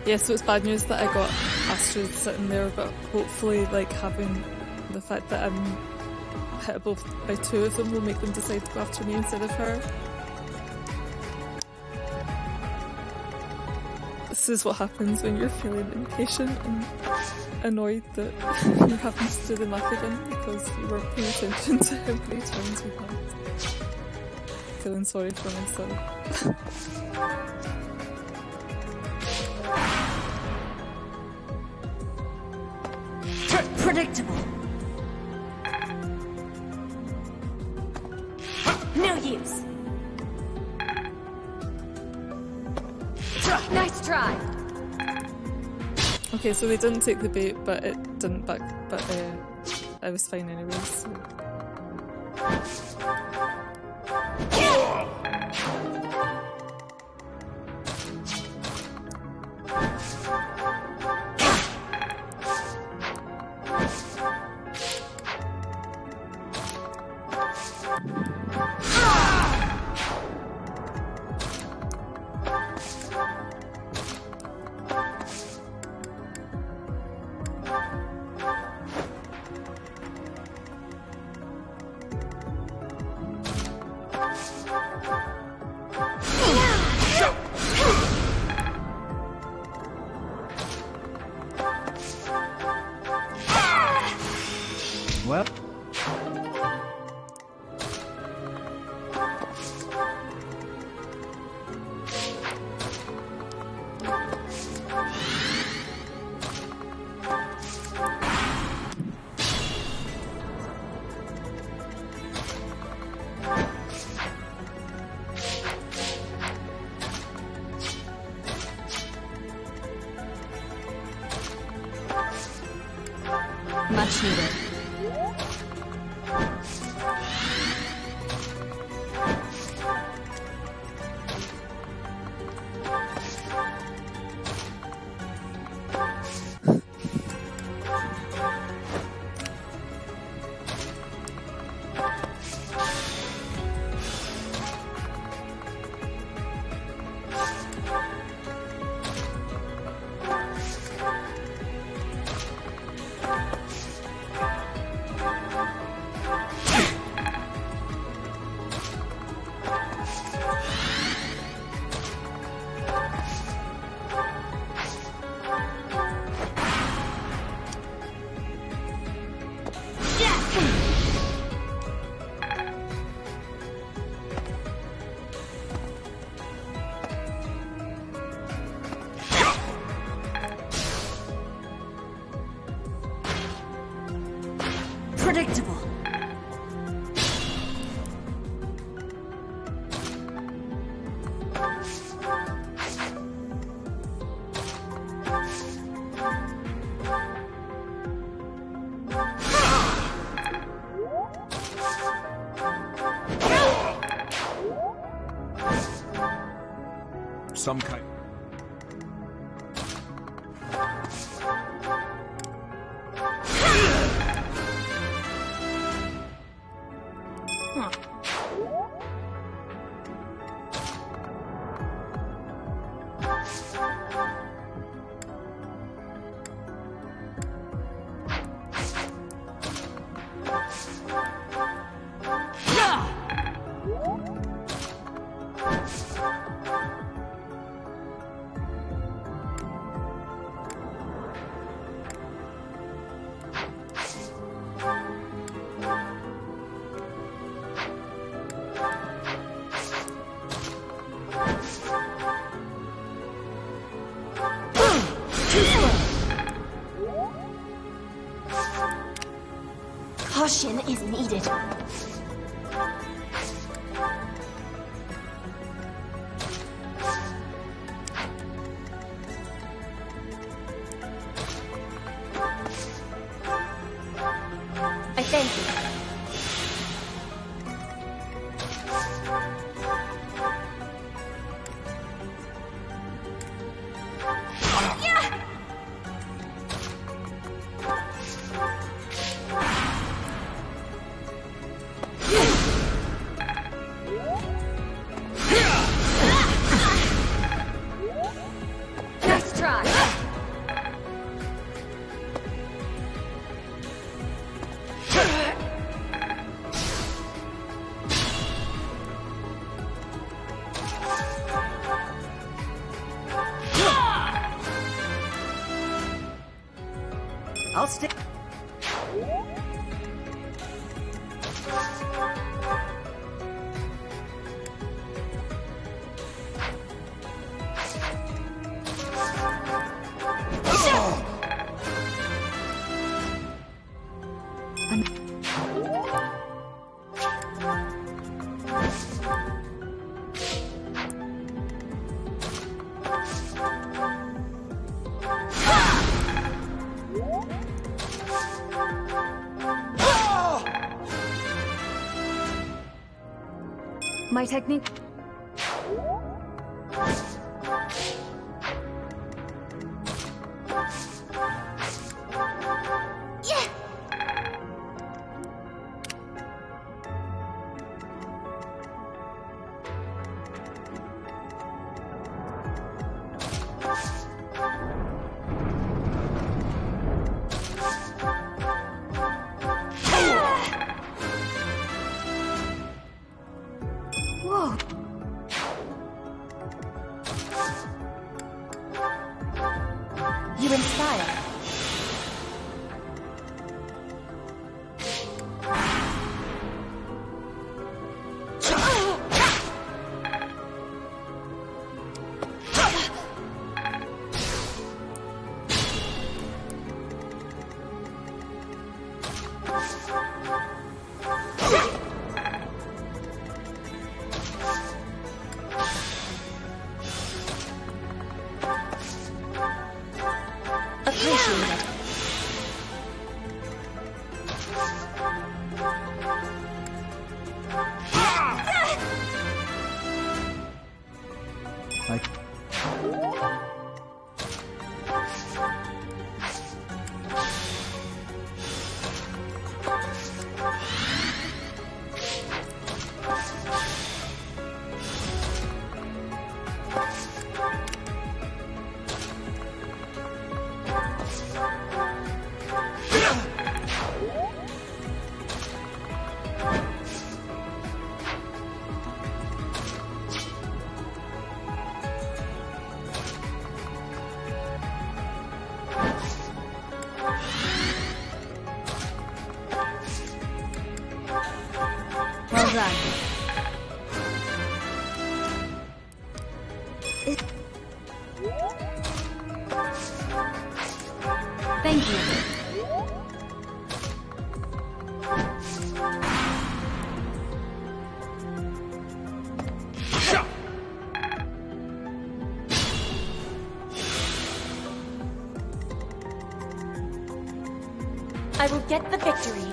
Yeah, so it's bad news that I got Astrid sitting there, but hopefully like having the fact that I'm hittable by two of them will make them decide to go after me instead of her. This is what happens when you're feeling impatient and annoyed that you're having to do the math again because you weren't paying attention to how many turns we had. Feeling sorry for myself. Predictable. No use. Nice try. Okay, so they didn't take the bait, but it didn't back. But I was fine anyways. So. Much needed. Predictable. Some kind. Caution is needed. I thank you. I'll stick. My technique. You inspire. Thank you. I will get the victory.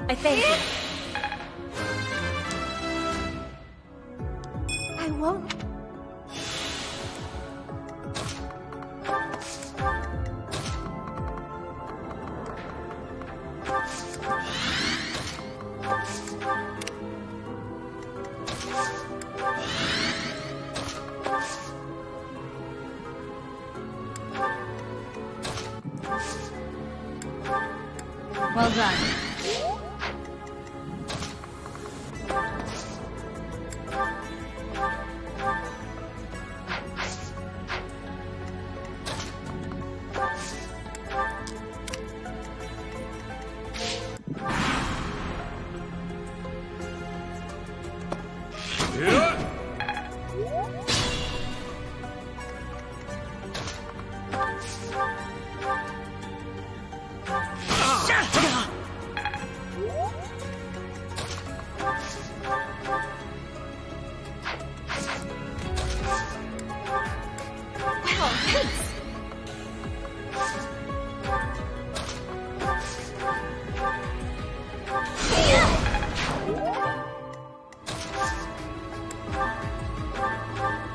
I thank you. I won't. Well done.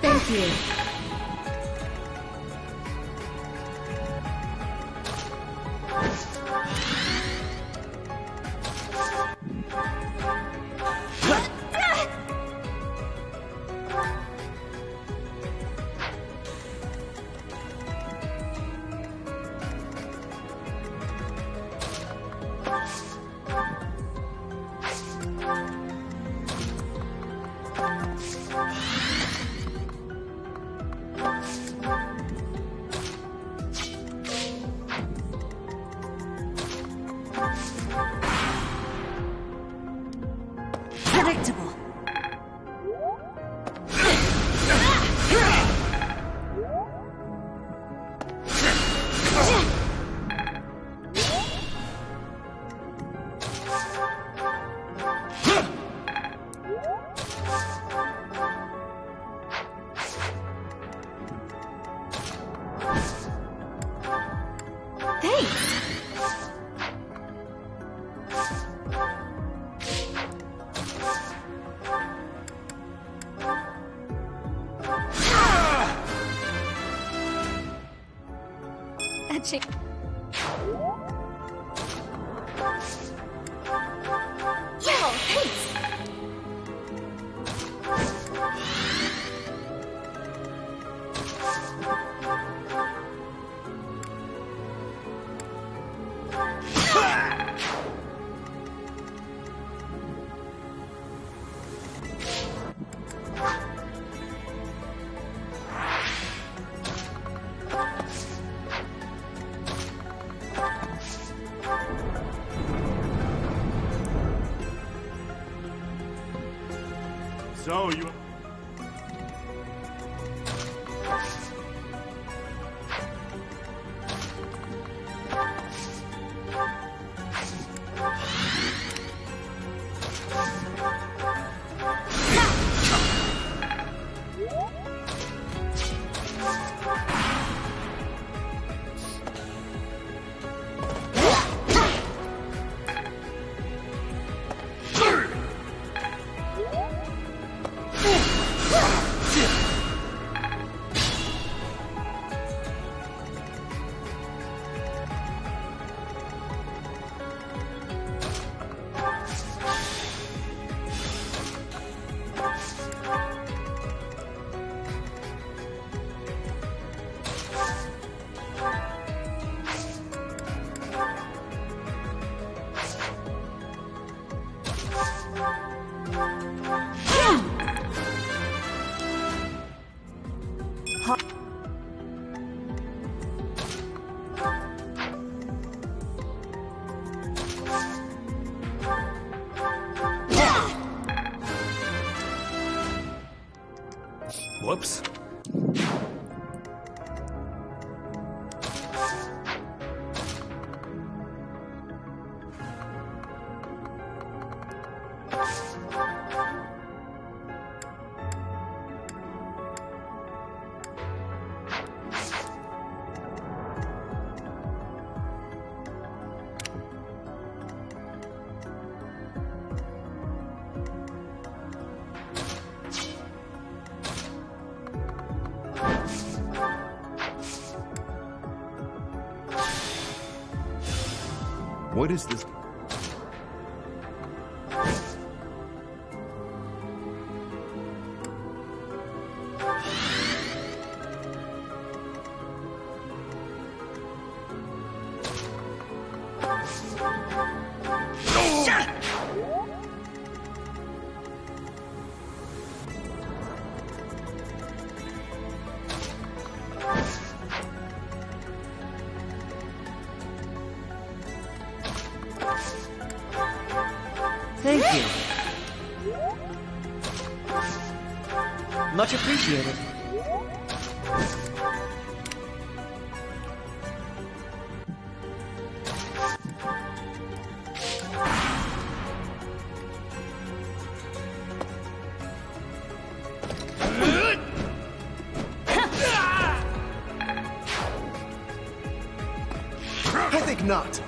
Thank you. Predictable. Etching. Wow, thanks! So you... Whoops. What is this? Thank you. Much appreciated. I think not.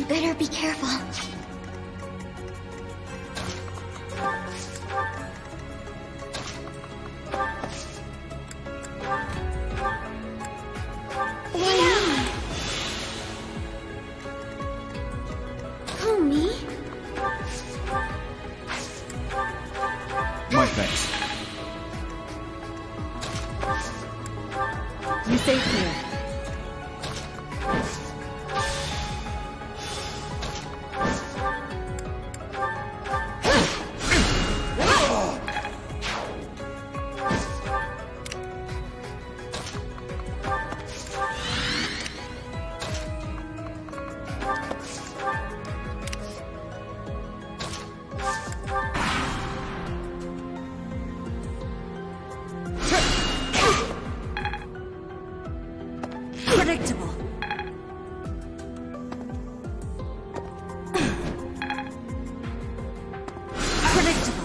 Better be careful. Why me? Who, me? My thanks. You safe here. Predictable. Predictable.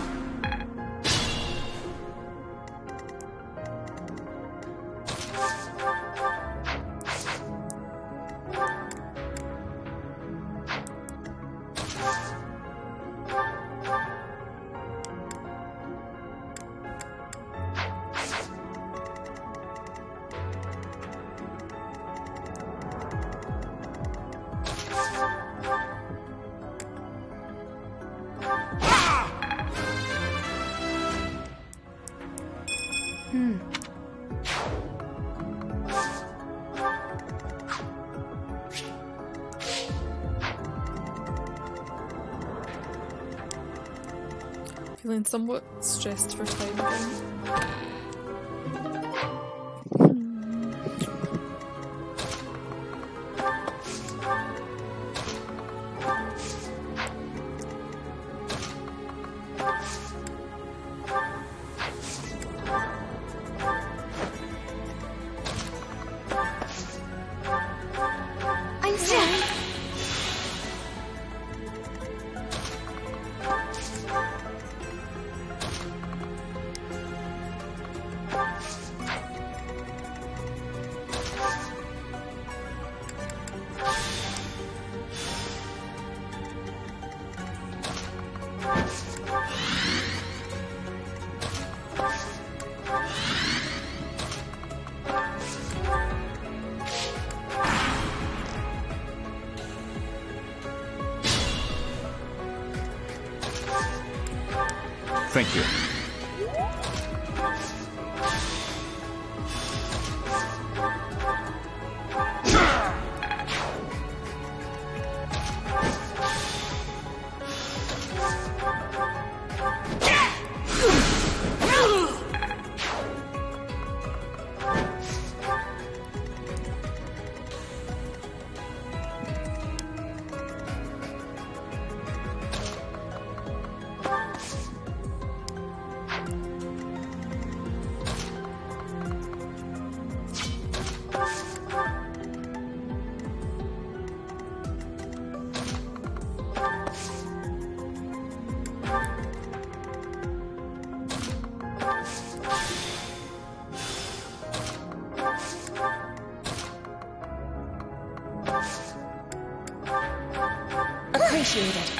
Feeling somewhat stressed for time again. I'm sorry. Thank you. Appreciate it.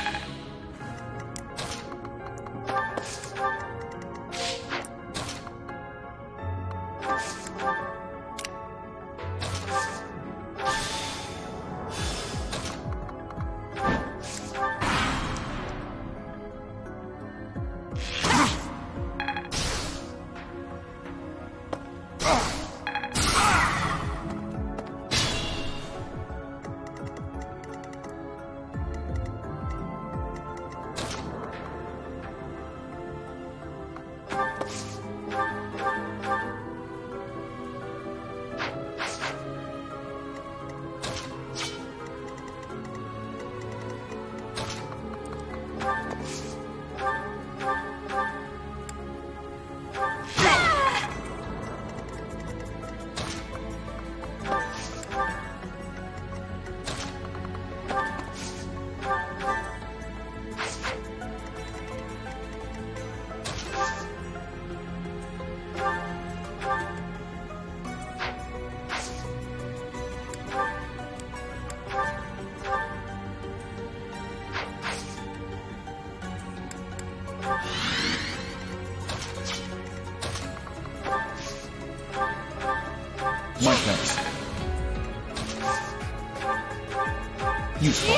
My thanks. Useful.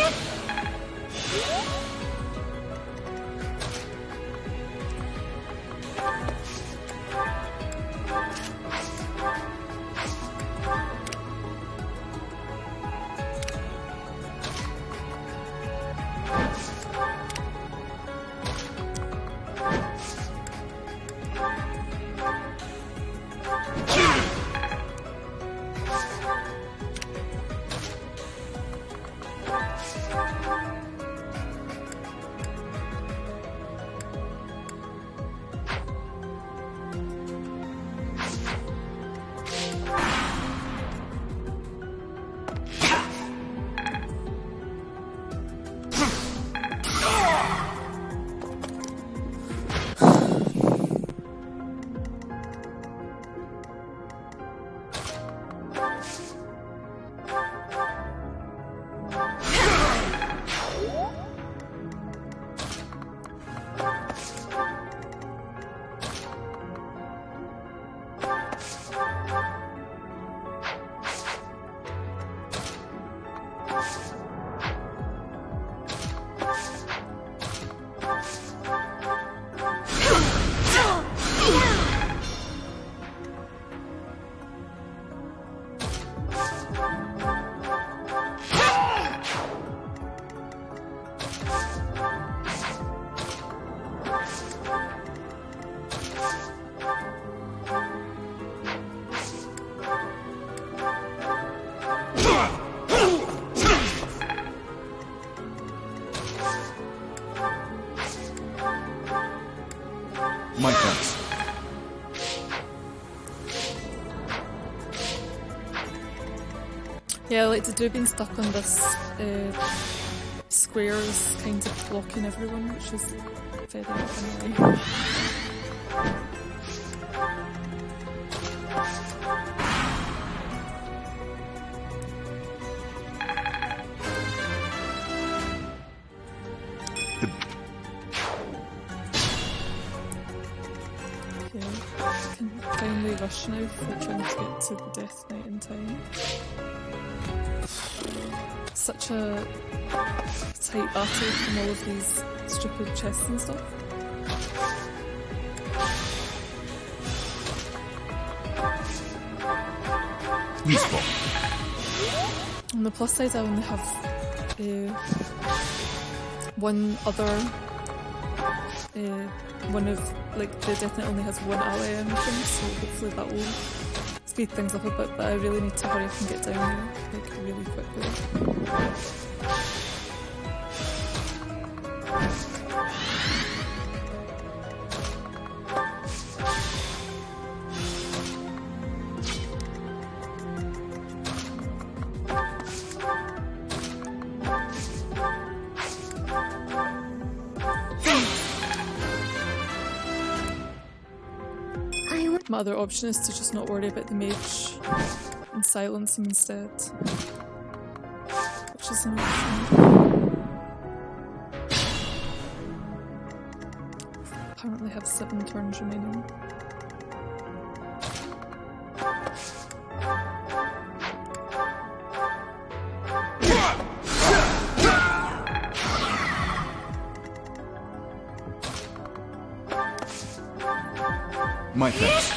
My thanks. Yeah, like Dedue being stuck on this square is kind of blocking everyone, which is very annoying. Can finally rush now if we're trying to get to the Death Knight in time. Such a tight battle from all of these stupid chests and stuff. Useful. On the plus side, I only have one other. One of, like, the Death Knight only has one ally or anything, so hopefully that will speed things up a bit, but I really need to hurry up and get down there, like, really quickly. My other option is to just not worry about the mage and silence him instead, which is an option. Apparently have 7 turns remaining. My thanks.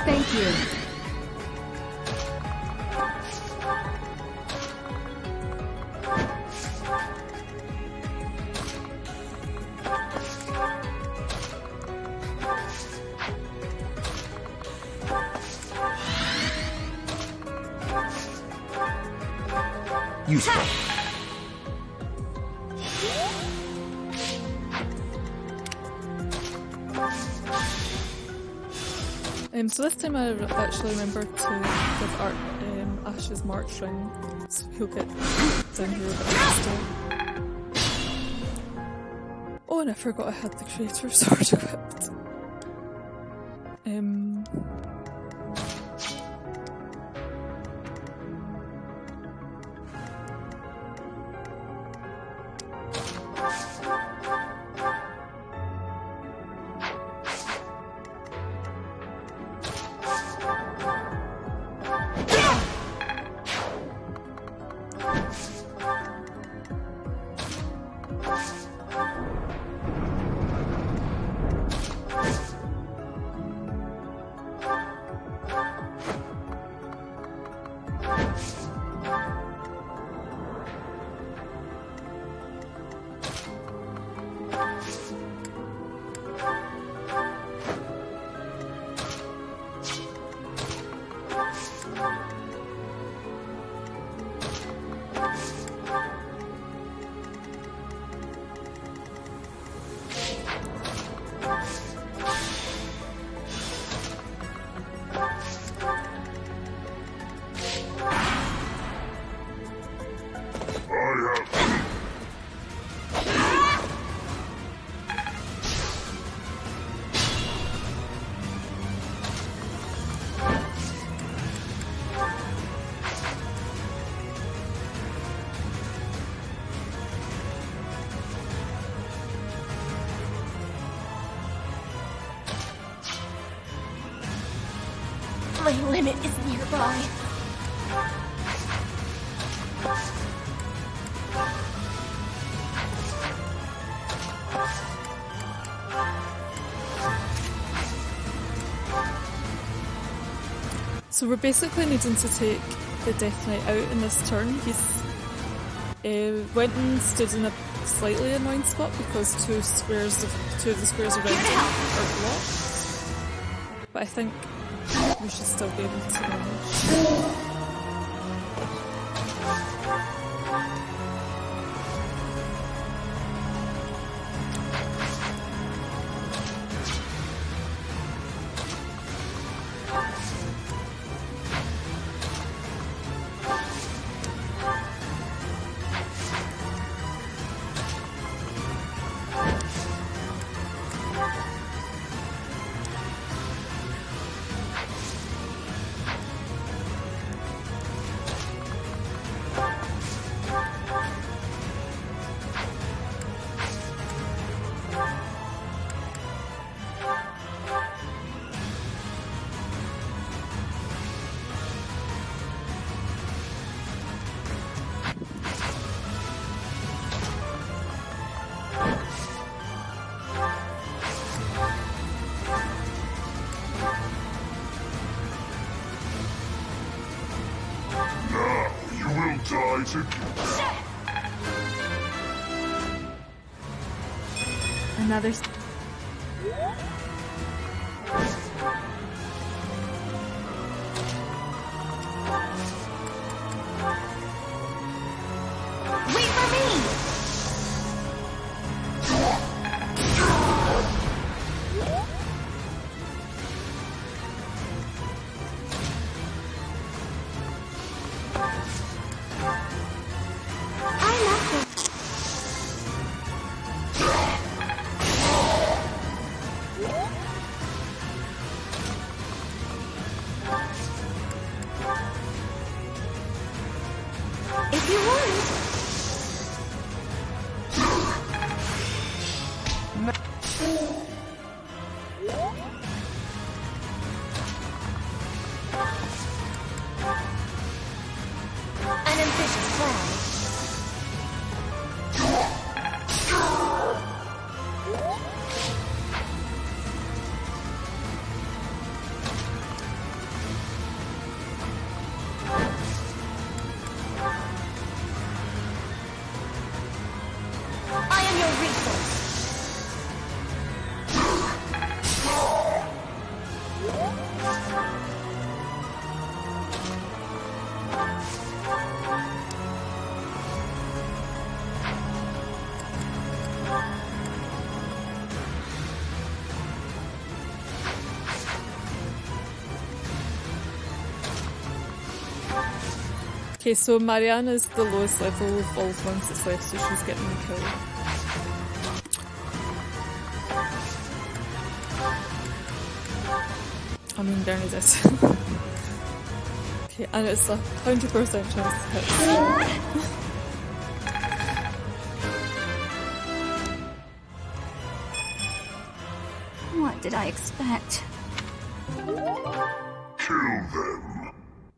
Thank you. Useful. So this time I actually remember to give Ashe's march ring, so he'll get down here a bit faster. Oh, and I forgot I had the creator sword equipped. limit is nearby. So we're basically needing to take the Death Knight out in this turn. He's went and stood in a slightly annoying spot because two of the squares around him are blocked. But I think we should still be able to manage. Another. Wait for me! Okay, so Marianne is the lowest level of all the ones that's left, so she's getting the kill. I mean, Bernadetta. Okay, and it's 100% chance to hit. What did I expect? Kill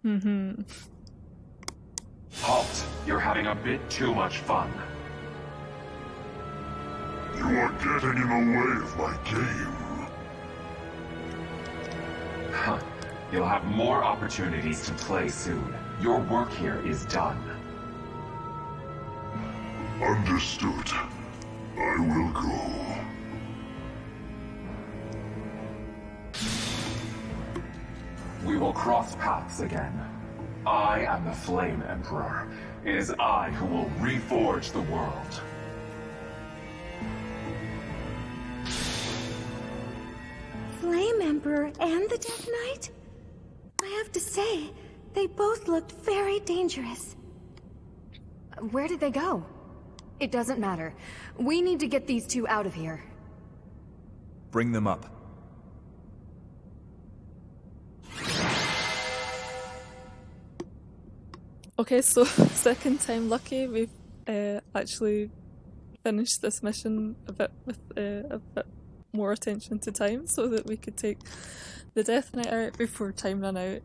them. Halt! You're having a bit too much fun. You are getting in the way of my game. Huh. You'll have more opportunities to play soon. Your work here is done. Understood. I will go. We will cross paths again. I am the Flame Emperor. It is I who will reforge the world. Flame Emperor and the Death Knight? I have to say, they both looked very dangerous. Where did they go? It doesn't matter. We need to get these two out of here. Bring them up. Okay, so second time lucky, we've actually finished this mission a bit with a bit more attention to time so that we could take the Death Knight art before time ran out,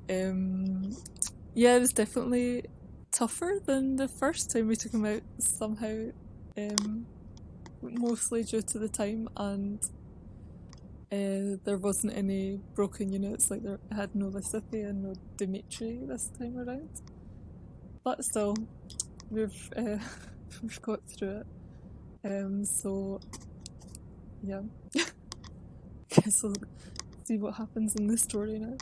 yeah, it was definitely tougher than the first time we took him out somehow, mostly due to the time, and there wasn't any broken units, like there had no Lysippe and no Dimitri this time around. But still, we've we've got through it. So yeah. Guess we'll see what happens in the story now.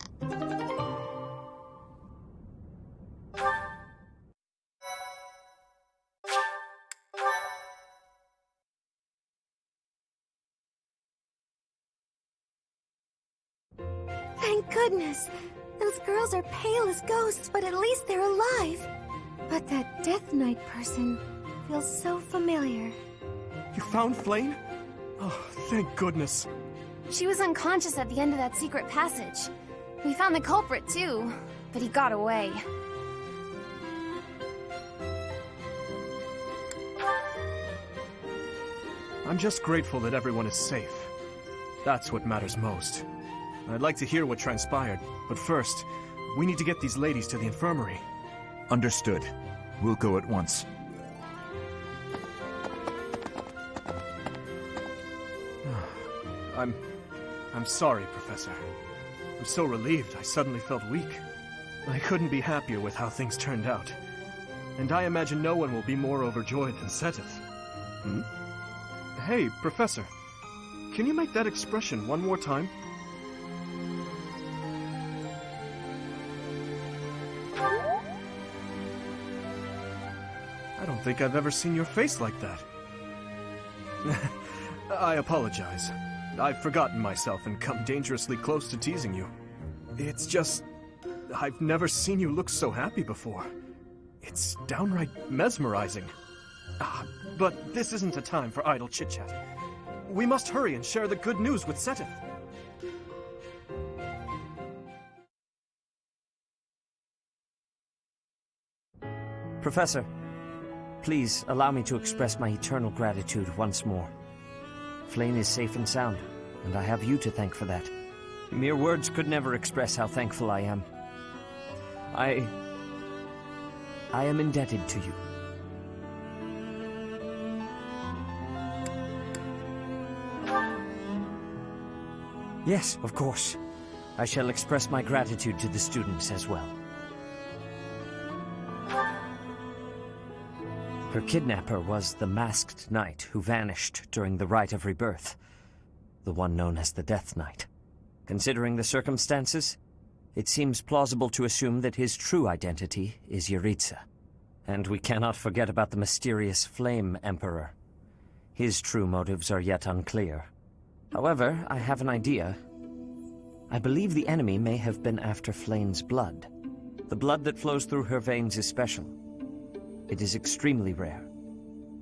Thank goodness! Those girls are pale as ghosts, but at least they're alive. But that Death Knight person feels so familiar. You found Flame? Oh, thank goodness. She was unconscious at the end of that secret passage. We found the culprit too, but he got away. I'm just grateful that everyone is safe. That's what matters most. I'd like to hear what transpired, but first, we need to get these ladies to the infirmary. Understood. We'll go at once. I'm sorry, Professor. I'm so relieved I suddenly felt weak. I couldn't be happier with how things turned out. And I imagine no one will be more overjoyed than Seteth. Hmm? Hey, Professor. Can you make that expression one more time? I don't think I've ever seen your face like that. I apologize. I've forgotten myself and come dangerously close to teasing you. It's just... I've never seen you look so happy before. It's downright mesmerizing. But this isn't a time for idle chit-chat. We must hurry and share the good news with Seteth. Professor, please allow me to express my eternal gratitude once more. Flame is safe and sound, and I have you to thank for that. Mere words could never express how thankful I am. I am indebted to you. Yes, of course. I shall express my gratitude to the students as well. Her kidnapper was the masked knight who vanished during the Rite of Rebirth, the one known as the Death Knight. Considering the circumstances, it seems plausible to assume that his true identity is Yaritza. And we cannot forget about the mysterious Flame Emperor. His true motives are yet unclear. However, I have an idea. I believe the enemy may have been after Flame's blood. The blood that flows through her veins is special. It is extremely rare,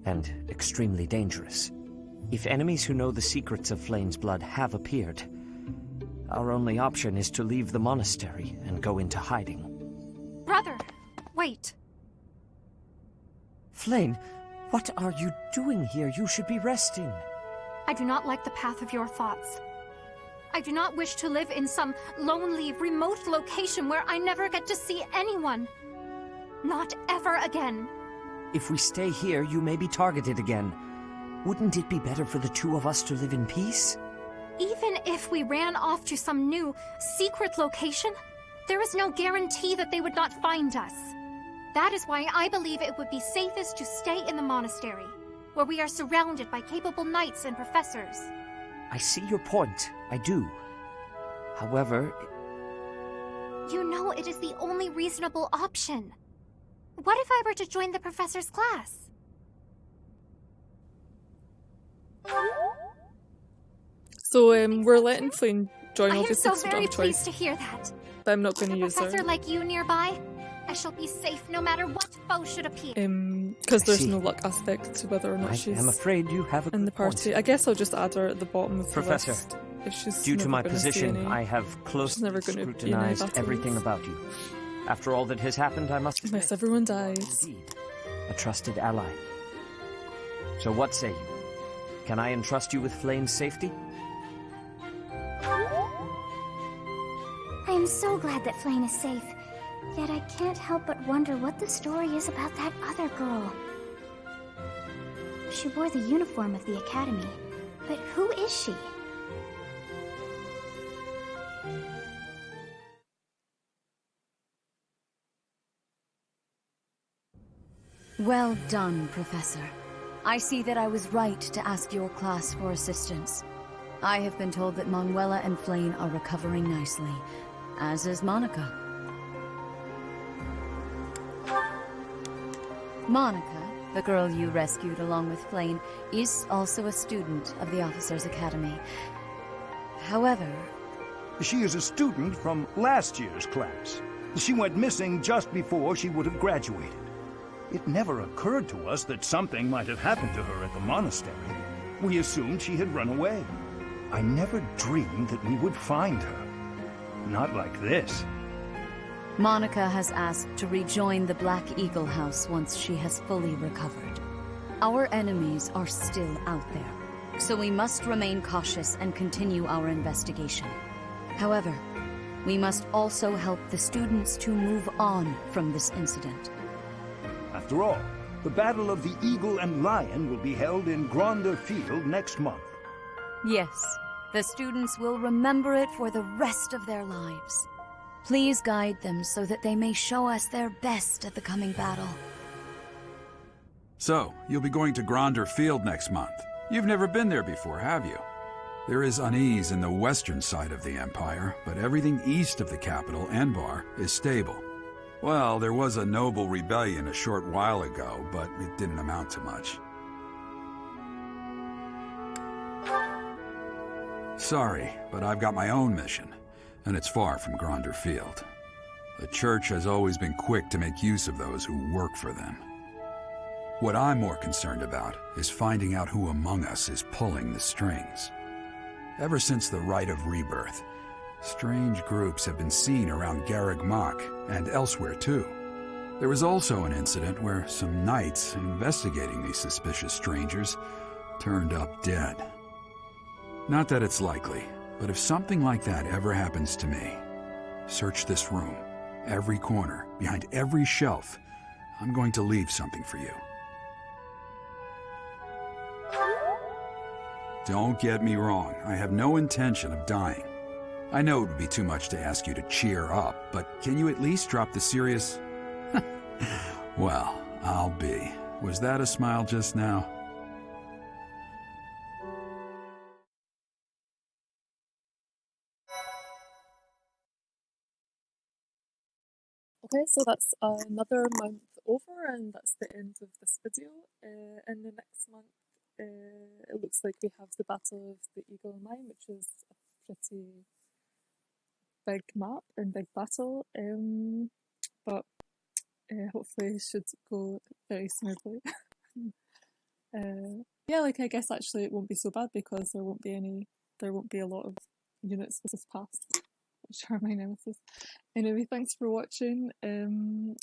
and extremely dangerous. If enemies who know the secrets of Flame's blood have appeared, our only option is to leave the monastery and go into hiding. Brother, wait. Flame, what are you doing here? You should be resting. I do not like the path of your thoughts. I do not wish to live in some lonely, remote location where I never get to see anyone. Not ever again. If we stay here, you may be targeted again. Wouldn't it be better for the two of us to live in peace? Even if we ran off to some new, secret location, there is no guarantee that they would not find us. That is why I believe it would be safest to stay in the monastery, where we are surrounded by capable knights and professors. I see your point. I do. However... You know it is the only reasonable option. What if I were to join the professor's class? So, we're letting Flame join, I am obviously, so very choice. pleased to hear that. But I'm not going to use her. With a professor like you nearby, I shall be safe no matter what foe should appear. Because there's no luck aspect to whether or not she's I'm afraid you have a in the party. point. I guess I'll just add her at the bottom of Professor, the list. If she's due to never my gonna see position, any- I have closely never gonna be in any scrutinized battles. everything about you. After all that has happened, I must Unless everyone dies. Indeed, a trusted ally. So what say you? Can I entrust you with Flame's safety? I'm so glad that Flame is safe. Yet I can't help but wonder what the story is about that other girl. She wore the uniform of the Academy, but who is she? Well done, Professor. I see that I was right to ask your class for assistance. I have been told that Manuela and Flame are recovering nicely, as is Monica. Monica, the girl you rescued along with Flame, is also a student of the Officers' Academy. However... She is a student from last year's class. She went missing just before she would have graduated. It never occurred to us that something might have happened to her at the monastery. We assumed she had run away. I never dreamed that we would find her. Not like this. Monica has asked to rejoin the Black Eagle House once she has fully recovered. Our enemies are still out there, so we must remain cautious and continue our investigation. However, we must also help the students to move on from this incident. After all, the Battle of the Eagle and Lion will be held in Gronder Field next month. Yes, the students will remember it for the rest of their lives. Please guide them so that they may show us their best at the coming battle. So, you'll be going to Gronder Field next month. You've never been there before, have you? There is unease in the western side of the Empire, but everything east of the capital, Enbar, is stable. Well, there was a noble rebellion a short while ago, but it didn't amount to much. Sorry, but I've got my own mission, and it's far from Gronder Field. The Church has always been quick to make use of those who work for them. What I'm more concerned about is finding out who among us is pulling the strings. Ever since the Rite of Rebirth, strange groups have been seen around Garreg Mach and elsewhere too. There was also an incident where some knights investigating these suspicious strangers turned up dead. Not that it's likely, but if something like that ever happens to me, search this room, every corner, behind every shelf. I'm going to leave something for you. Don't get me wrong, I have no intention of dying. I know it would be too much to ask you to cheer up, but can you at least drop the serious... Well, I'll be. Was that a smile just now? Okay, so that's another month over, and that's the end of this video. In the next month, it looks like we have the Battle of the Eagle and Lion, which is a pretty big map and big battle, but hopefully it should go very smoothly. Yeah, like I guess actually it won't be so bad because there won't be a lot of units this past, which are my nemesis. Anyway, thanks for watching, and